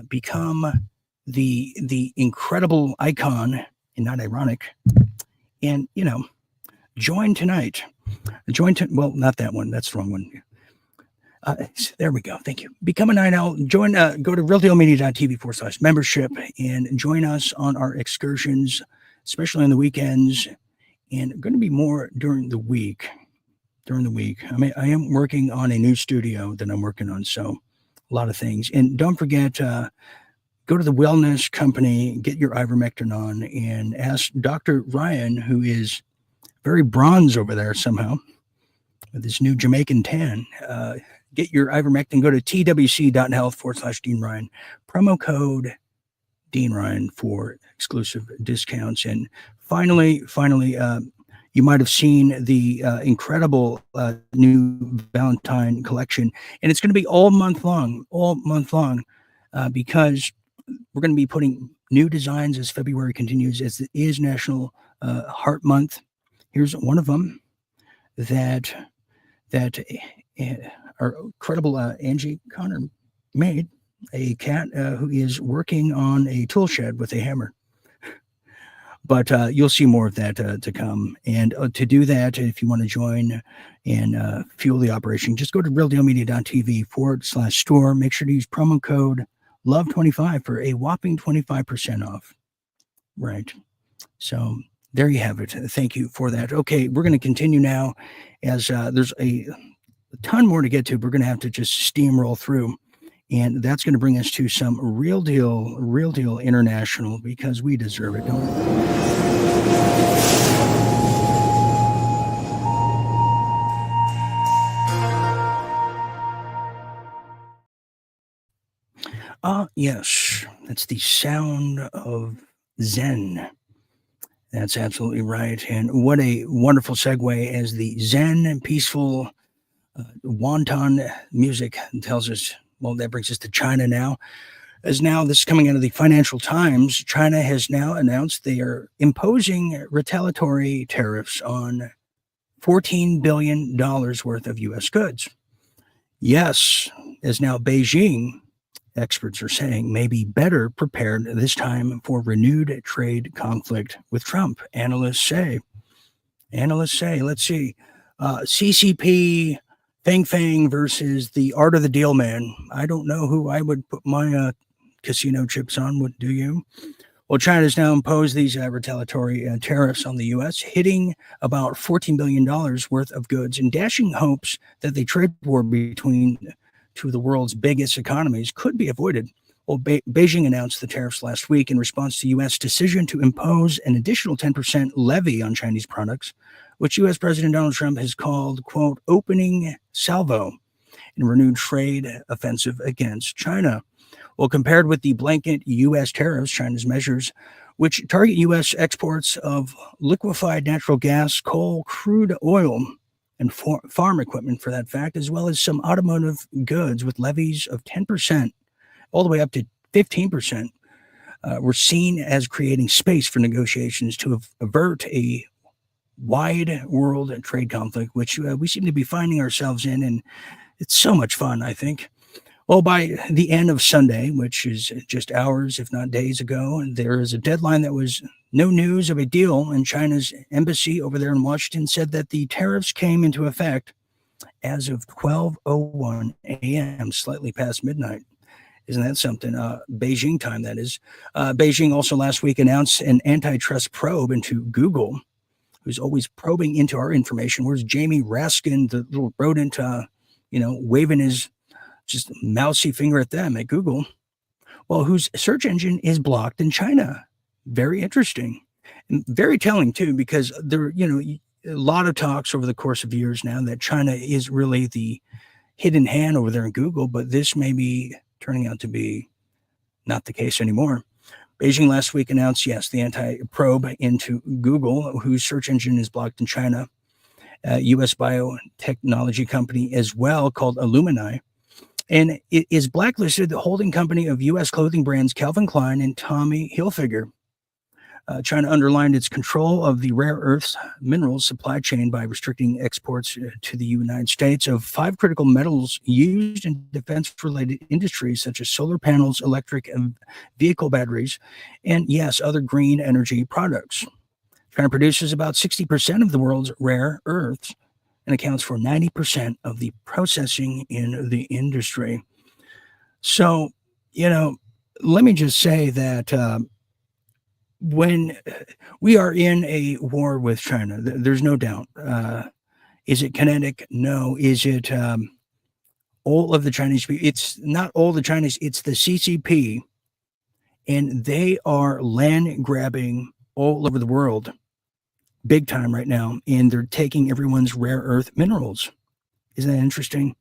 Become the incredible icon, and not ironic. And, join tonight. Well, not that one. That's the wrong one. There we go. Thank you. Become a night owl. Join. Go to realdealmedia.tv/membership and join us on our excursions, especially on the weekends, and going to be more during the week. I am working on a new studio that I'm working on, so a lot of things. And don't forget, go to the wellness company, get your Ivermectin on, and ask Dr. Ryan, who is very bronze over there somehow with this new Jamaican tan. Get your Ivermectin. Go to twc.health/Dean Ryan. Promo code Dean Ryan for exclusive discounts. And finally, you might have seen the incredible new Valentine Collection, and it's going to be all month long, because we're going to be putting new designs as February continues, as it is National Heart Month. Here's one of them that our incredible Angie Connor made, a cat who is working on a tool shed with a hammer. But you'll see more of that to come. And to do that, if you want to join and fuel the operation, just go to realdealmedia.tv/store. Make sure to use promo code LOVE25 for a whopping 25% off. Right. So there you have it. Thank you for that. Okay, we're going to continue now, as there's a ton more to get to. We're going to have to just steamroll through. And that's going to bring us to some real deal international, because we deserve it, don't we? Yes, that's the sound of Zen. That's absolutely right. And what a wonderful segue as the Zen and peaceful wonton music tells us. Well, that brings us to China now. As now this is coming out of the Financial Times, China has now announced they are imposing retaliatory tariffs on $14 billion worth of U.S. goods. Yes, as now Beijing, experts are saying, may be better prepared this time for renewed trade conflict with Trump. Analysts say, let's see, CCP, Fang versus the Art of the Deal man. I don't know who I would put my casino chips on. What do you? Well, China's now imposed these retaliatory tariffs on the U.S., hitting about $14 billion worth of goods and dashing hopes that the trade war between two of the world's biggest economies could be avoided. Well, Beijing announced the tariffs last week in response to U.S. decision to impose an additional 10% levy on Chinese products, which U.S. President Donald Trump has called, quote, opening salvo in renewed trade offensive against China. Well, compared with the blanket U.S. tariffs, China's measures, which target U.S. exports of liquefied natural gas, coal, crude oil, and farm equipment, for that fact, as well as some automotive goods with levies of 10%, all the way up to 15%, were seen as creating space for negotiations to avert a wide world trade conflict, which we seem to be finding ourselves in. And it's so much fun, I think. Well, by the end of Sunday, which is just hours, if not days ago, there is a deadline that was no news of a deal, and China's embassy over there in Washington said that the tariffs came into effect as of 12:01 a.m., slightly past midnight. Isn't that something? Beijing time, that is. Beijing also last week announced an antitrust probe into Google, who's always probing into our information. Where's Jamie Raskin, the little rodent, waving his just mousy finger at them at Google? Well, whose search engine is blocked in China. Very interesting and very telling too, because there, a lot of talks over the course of years now that China is really the hidden hand over there in Google, but this may be turning out to be not the case anymore. Beijing last week announced, yes, the anti-probe into Google, whose search engine is blocked in China. U.S. biotechnology company as well called Illumini. And it is blacklisted the holding company of U.S. clothing brands Calvin Klein and Tommy Hilfiger. China underlined its control of the rare earths minerals supply chain by restricting exports to the United States of 5 critical metals used in defense-related industries such as solar panels, electric and vehicle batteries, and, yes, other green energy products. China produces about 60% of the world's rare earths and accounts for 90% of the processing in the industry. So, let me just say that when we are in a war with China, there's no doubt. Is it kinetic? No. Is it all of the Chinese? It's not all the Chinese. It's the CCP, and they are land grabbing all over the world, big time right now, and they're taking everyone's rare earth minerals. Isn't that interesting?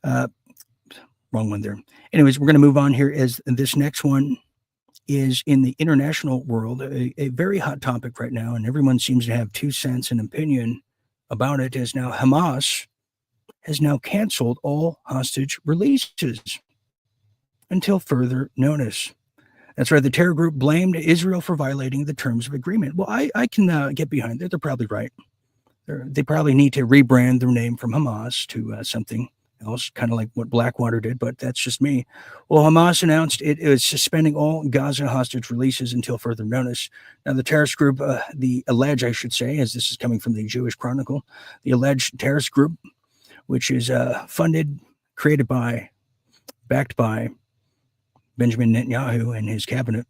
Wrong one there. Anyways, we're going to move on here as this next one is in the international world, a very hot topic right now, and everyone seems to have 2 cents an opinion about it, as now Hamas has now canceled all hostage releases until further notice. That's right. The terror group blamed Israel for violating the terms of agreement. Well, I can get behind that. They're probably right. They probably need to rebrand their name from Hamas to something else, kind of like what Blackwater did, but that's just me. Well, Hamas announced it is suspending all Gaza hostage releases until further notice. Now, the terrorist group, the alleged, I should say, as this is coming from the Jewish Chronicle, the alleged terrorist group, which is funded, created by, backed by Benjamin Netanyahu and his cabinet.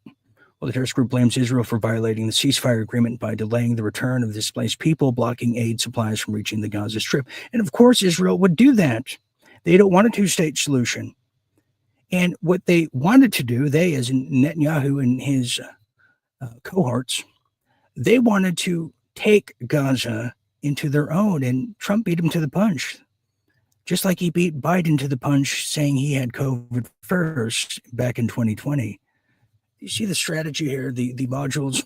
Well, the terrorist group blames Israel for violating the ceasefire agreement by delaying the return of displaced people, blocking aid supplies from reaching the Gaza Strip. And of course, Israel would do that. They don't want a 2-state solution. And what they wanted to do, they, as in Netanyahu and his cohorts, they wanted to take Gaza into their own, and Trump beat him to the punch. Just like he beat Biden to the punch, saying he had COVID first back in 2020. You see the strategy here, the modules.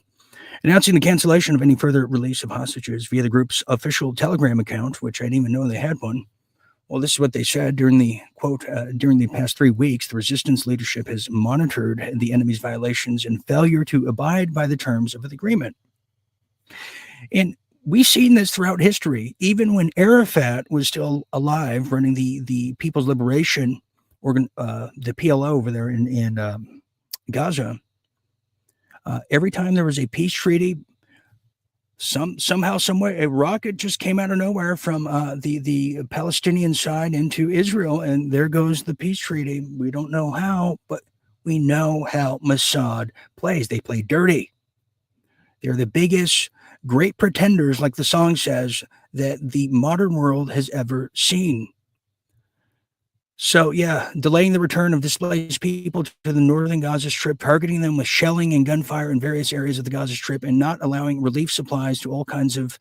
announcing the cancellation of any further release of hostages via the group's official Telegram account, which I didn't even know they had one. Well, this is what they said during the quote, during the past 3 weeks, the resistance leadership has monitored the enemy's violations and failure to abide by the terms of the agreement. And we've seen this throughout history, even when Arafat was still alive, running the People's Liberation Organ, the PLO over there in Gaza. Every time there was a peace treaty, somehow, someway, a rocket just came out of nowhere from the Palestinian side into Israel, and there goes the peace treaty. We don't know how, but we know how Mossad plays. They play dirty. They're the biggest great pretenders, like the song says, that the modern world has ever seen. So, yeah, delaying the return of displaced people to the northern Gaza Strip, targeting them with shelling and gunfire in various areas of the Gaza Strip, and not allowing relief supplies to all kinds of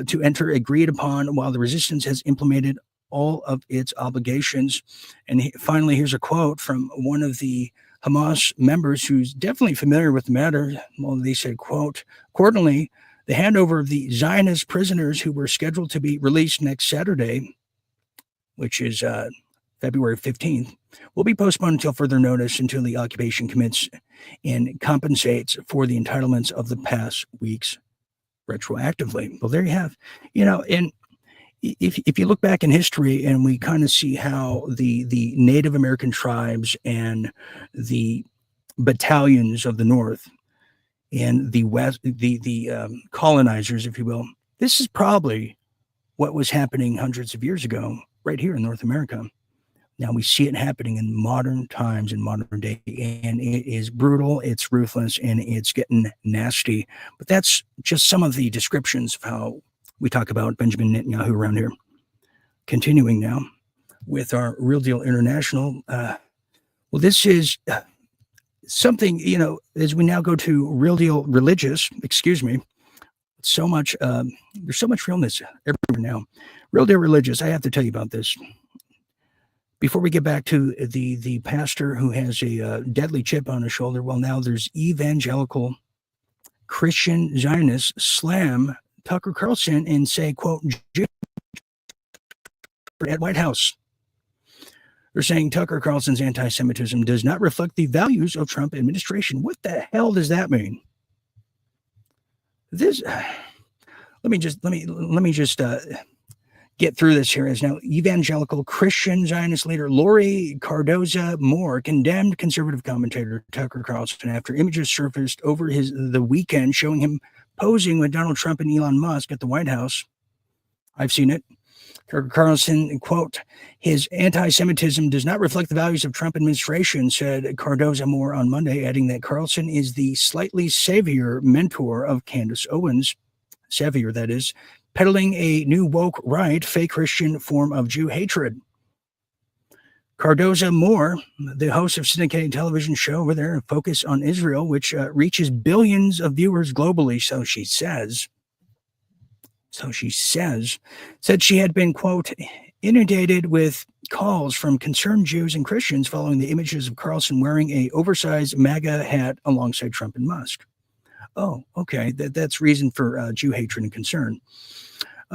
to enter agreed upon, while the resistance has implemented all of its obligations. And finally, here's a quote from one of the Hamas members who's definitely familiar with the matter. Well, they said, quote, accordingly, the handover of the Zionist prisoners who were scheduled to be released next Saturday, which is February 15th, will be postponed until further notice, until the occupation commits and compensates for the entitlements of the past weeks retroactively. Well, there you have, and if you look back in history, and we kind of see how the Native American tribes and the battalions of the North and the West, the colonizers, if you will, this is probably what was happening hundreds of years ago right here in North America. Now we see it happening in modern times, in modern day, and it is brutal, it's ruthless, and it's getting nasty. But that's just some of the descriptions of how we talk about Benjamin Netanyahu around here. Continuing now with our Real Deal International. Well, this is something, as we now go to Real Deal Religious, so much, there's so much realness everywhere now. Real Deal Religious, I have to tell you about this. Before we get back to the pastor who has a deadly chip on his shoulder, well, now there's evangelical Christian Zionists slam Tucker Carlson and say, quote, at White House. They're saying Tucker Carlson's anti-Semitism does not reflect the values of Trump administration. What the hell does that mean? This, let me just get through this here. As now evangelical Christian Zionist leader Lori Cardoza Moore condemned conservative commentator Tucker Carlson after images surfaced over the weekend showing him posing with Donald Trump and Elon Musk at the White House. I've seen it. Tucker Carlson, quote, his anti-Semitism does not reflect the values of Trump administration, said Cardoza Moore on Monday, adding that Carlson is the slightly savior mentor of Candace Owens, savior that is, peddling a new woke right, fake Christian form of Jew hatred. Cardoza Moore, the host of syndicated television show over there, Focus on Israel, which reaches billions of viewers globally, so she says, said she had been, quote, inundated with calls from concerned Jews and Christians following the images of Carlson wearing a oversized MAGA hat alongside Trump and Musk. Oh, okay, that's reason for Jew hatred and concern.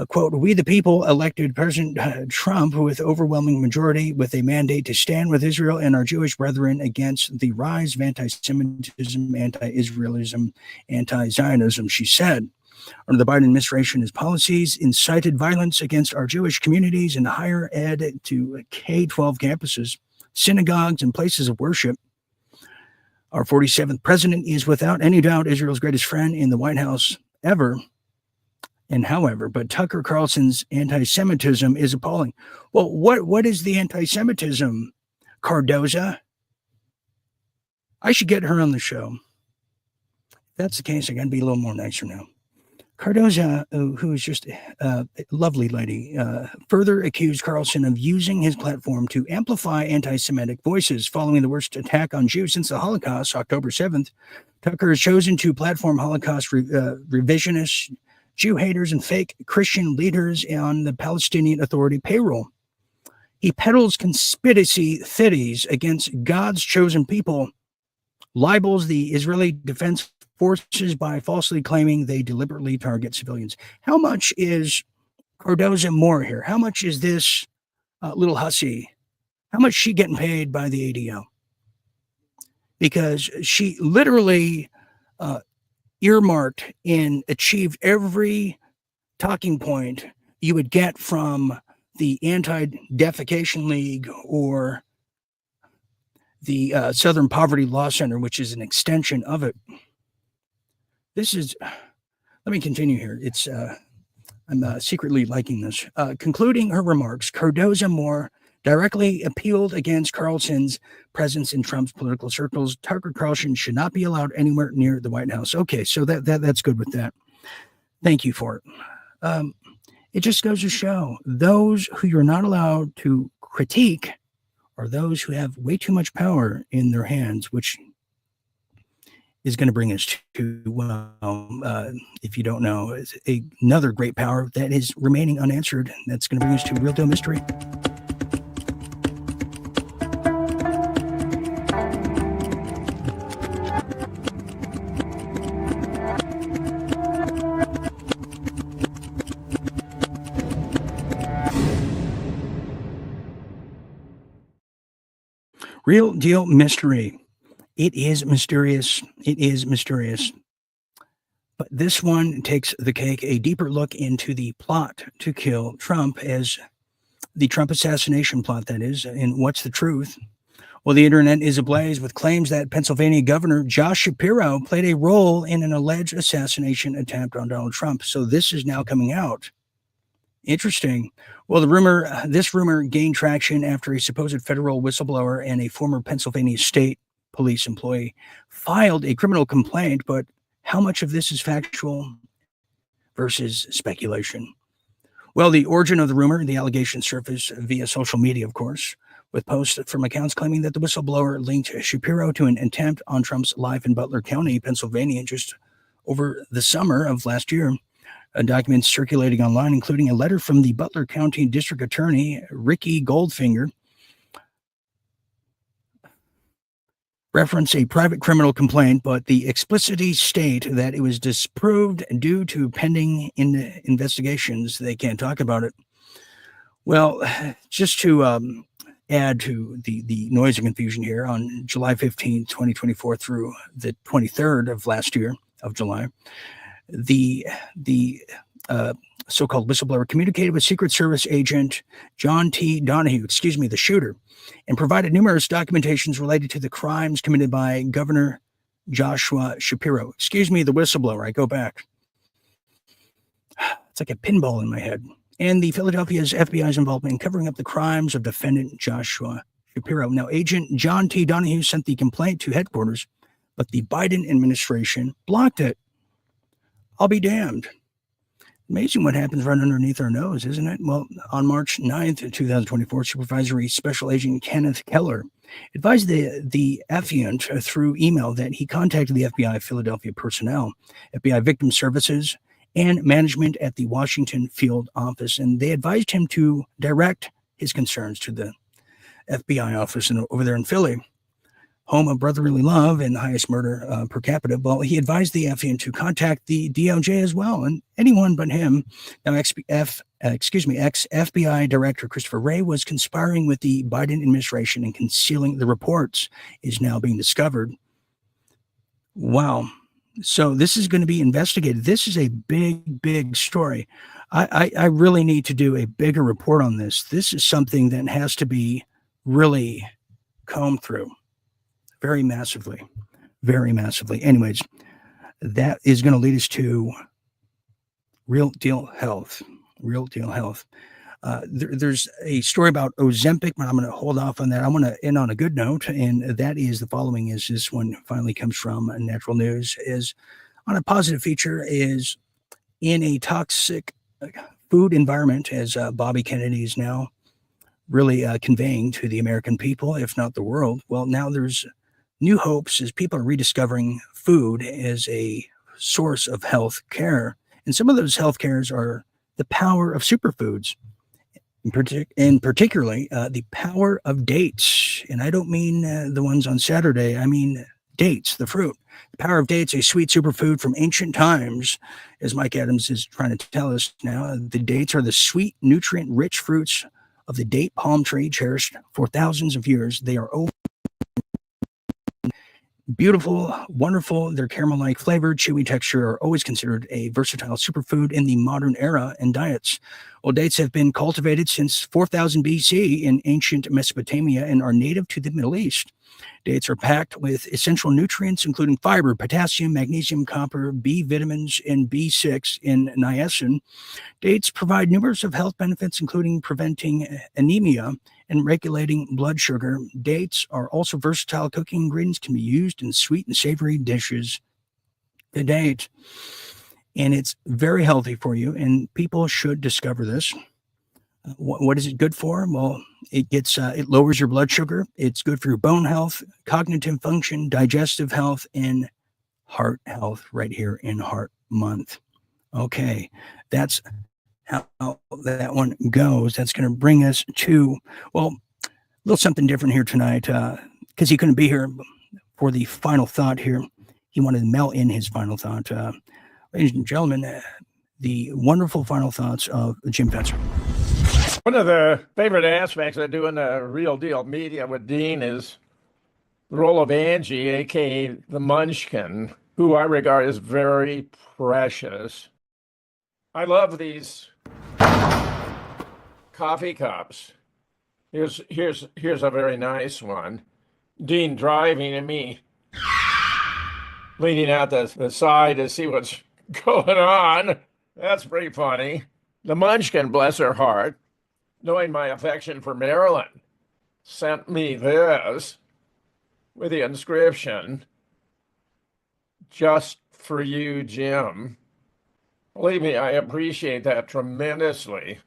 Quote, we the people elected President Trump with overwhelming majority with a mandate to stand with Israel and our Jewish brethren against the rise of anti-Semitism, anti-Israelism, anti-Zionism, she said. Under the Biden administration, his policies incited violence against our Jewish communities in higher ed to K-12 campuses, synagogues, and places of worship. Our 47th president is without any doubt Israel's greatest friend in the White House ever. And however, but Tucker Carlson's anti-Semitism is appalling. Well, what is the anti-Semitism, Cardoza? I should get her on the show. If that's the case, I got to be a little more nicer now. Cardoza, who is just a lovely lady, further accused Carlson of using his platform to amplify anti-Semitic voices following the worst attack on Jews since the Holocaust, October 7th. Tucker has chosen to platform Holocaust revisionists, Jew haters, and fake Christian leaders on the Palestinian Authority payroll. He peddles conspiracy theories against God's chosen people, libels the Israeli Defense forces by falsely claiming they deliberately target civilians. How much is Cardoza Moore here? How much is this little hussy? How much is she getting paid by the ADL? Because she literally earmarked and achieved every talking point you would get from the Anti-Defecation League or the Southern Poverty Law Center, which is an extension of it. This is, let me continue here. It's, I'm secretly liking this. Concluding her remarks, Cardoza Moore directly appealed against Carlson's presence in Trump's political circles. Tucker Carlson should not be allowed anywhere near the White House. Okay, so that's good with that. Thank you for it. It just goes to show those who you're not allowed to critique are those who have way too much power in their hands, which is going to bring us to, well, if you don't know, another great power that is remaining unanswered. That's going to bring us to Real Deal Mystery. Real Deal Mystery. It is mysterious. It is mysterious. But this one takes the cake, a deeper look into the plot to kill Trump, as the Trump assassination plot, that is. And what's the truth? Well, the internet is ablaze with claims that Pennsylvania Governor Josh Shapiro played a role in an alleged assassination attempt on Donald Trump. So this is now coming out. Interesting. Well, this rumor gained traction after a supposed federal whistleblower and a former Pennsylvania state police employee filed a criminal complaint, but how much of this is factual versus speculation? Well, the origin of the rumor, the allegation surfaced via social media, of course, with posts from accounts claiming that the whistleblower linked Shapiro to an attempt on Trump's life in Butler County, Pennsylvania, just over the summer of last year. Documents circulating online, including a letter from the Butler County District Attorney, Ricky Goldfinger, reference a private criminal complaint, but the explicitly state that it was disproved due to pending investigations. They can't talk about it. Well, just to add to the noise and confusion here, on July 15, 2024 through the 23rd of last year of July, the so-called whistleblower communicated with Secret Service agent John T. Donahue, the shooter, and provided numerous documentations related to the crimes committed by Governor Joshua Shapiro. The whistleblower. I go back. It's like a pinball in my head. And the Philadelphia's FBI's involvement in covering up the crimes of defendant Joshua Shapiro. Now, Agent John T. Donahue sent the complaint to headquarters, but the Biden administration blocked it. I'll be damned. Amazing what happens right underneath our nose, isn't it? Well, on March 9th, 2024, Supervisory Special Agent Kenneth Keller advised the affiant through email that he contacted the FBI Philadelphia personnel, FBI Victim Services, and management at the Washington field office, and they advised him to direct his concerns to the FBI office over there in Philly, home of brotherly love and the highest murder per capita. Well, he advised the affiant to contact the DOJ as well, and anyone but him. Now, ex-FBI Director Christopher Wray was conspiring with the Biden administration and concealing the reports is now being discovered. Wow. So this is going to be investigated. This is a big, big story. I really need to do a bigger report on this. This is something that has to be really combed through. Very massively. Anyways, that is going to lead us to Real Deal Health. There's a story about Ozempic, but I'm going to hold off on that. I want to end on a good note, and that is the following. Is this one finally comes from Natural News, is on a positive feature, is in a toxic food environment, as Bobby Kennedy is now really conveying to the American people, if not the world. Well, now there's new hopes as people are rediscovering food as a source of health care. And some of those health cares are the power of superfoods, and particularly the power of dates. And I don't mean the ones on Saturday. I mean Dates, the fruit. The power of dates, a sweet superfood from ancient times, as Mike Adams is trying to tell us now. The dates are the sweet, nutrient-rich fruits of the date palm tree, cherished for thousands of years. They are beautiful, wonderful. Their caramel-like flavor, chewy texture are always considered a versatile superfood in the modern era in diets. Well, dates have been cultivated since 4000 BC in ancient Mesopotamia and are native to the Middle East. Dates are packed with essential nutrients, including fiber, potassium, magnesium, copper, B vitamins, and B6 in niacin. Dates provide numerous of health benefits, including preventing anemia and regulating blood sugar. Dates are also versatile cooking ingredients, can be used in sweet and savory dishes. The date, and it's very healthy for you, and people should discover this. What is it good for? Well, it lowers your blood sugar. It's good for your bone health, cognitive function, digestive health, and heart health right here in Heart Month. Okay, that's how that one goes. That's going to bring us to, well, a little something different here tonight, because he couldn't be here for the final thought here. He wanted to mail in his final thought. Ladies and gentlemen, the wonderful final thoughts of Jim Fetzer. One of the favorite aspects of doing the Real Deal Media with Dean is the role of Angie, a.k.a. the Munchkin, who I regard as very precious. I love these coffee cups. Here's a very nice one. Dean driving and me leaning out the side to see what's going on. That's pretty funny. The Munchkin, bless her heart, knowing my affection for Marilyn, sent me this with the inscription, "Just for you, Jim." Believe me, I appreciate that tremendously.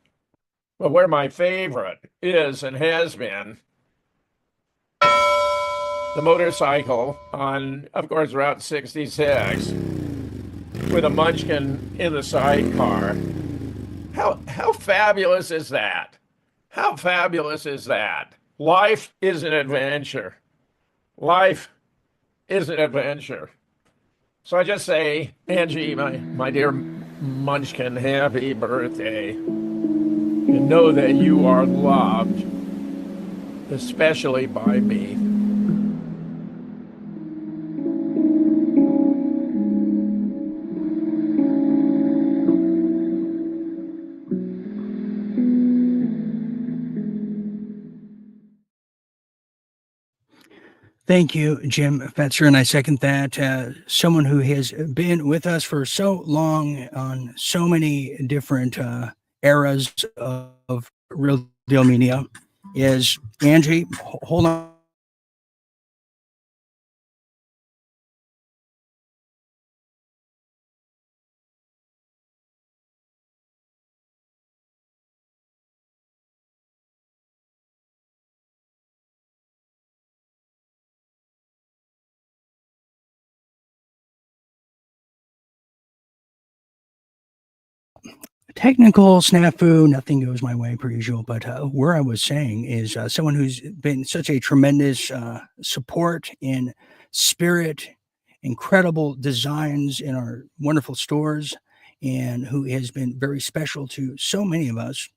But where my favorite is and has been, the motorcycle on, of course, Route 66 with a Munchkin in the sidecar. How fabulous is that? How fabulous is that? Life is an adventure. Life is an adventure. So I just say, Angie, my dear Munchkin, happy birthday. And know that you are loved, especially by me. Thank you, Jim Fetzer, and I second that. Someone who has been with us for so long on so many different eras of Real Deal Media is Angie. Hold on. Technical snafu, nothing goes my way per usual, but where I was saying is someone who's been such a tremendous support in spirit, incredible designs in our wonderful stores, and who has been very special to so many of us,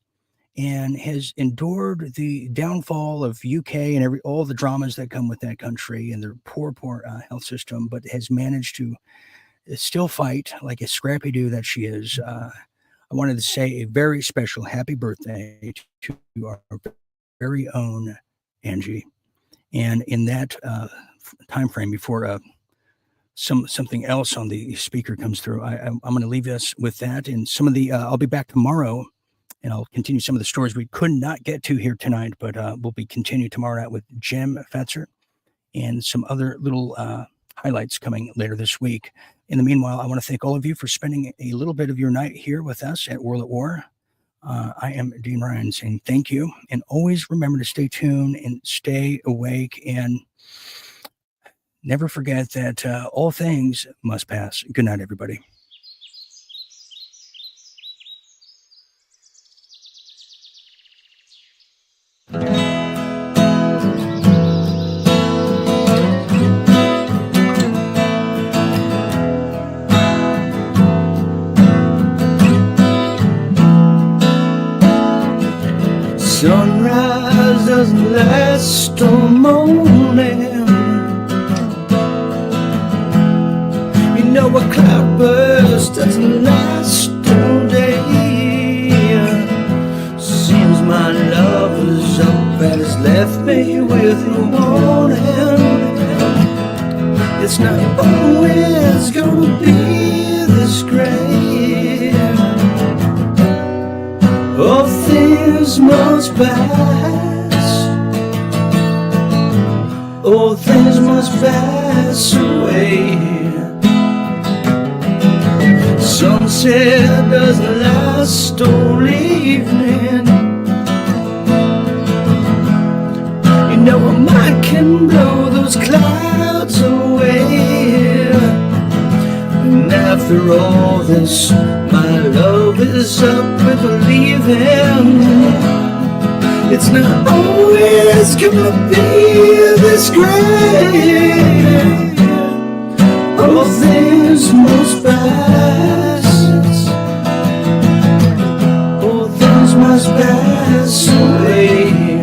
and has endured the downfall of UK and all the dramas that come with that country and their poor health system, but has managed to still fight like a scrappy do that she is. I wanted to say a very special happy birthday to our very own Angie. And in that time frame, before something else on the speaker comes through, I'm going to leave us with that. And some of the I'll be back tomorrow, and I'll continue some of the stories we could not get to here tonight, but we'll be continuing tomorrow night with Jim Fetzer and some other little highlights coming later this week. In the meanwhile, I want to thank all of you for spending a little bit of your night here with us at World at War. I am Dean Ryan saying thank you, and always remember to stay tuned and stay awake, and never forget that all things must pass. Good night, everybody. Sunrise doesn't last till morning. You know a cloudburst doesn't last all day. Seems my love is up and has left me with no warning. It's not always gonna be this great. All things must pass. All things must pass away. Sunset doesn't last all evening. You know a mind can blow those clouds away. And after all this, my love is up with believing. It's not always gonna be this great. All things must pass. All things must pass away.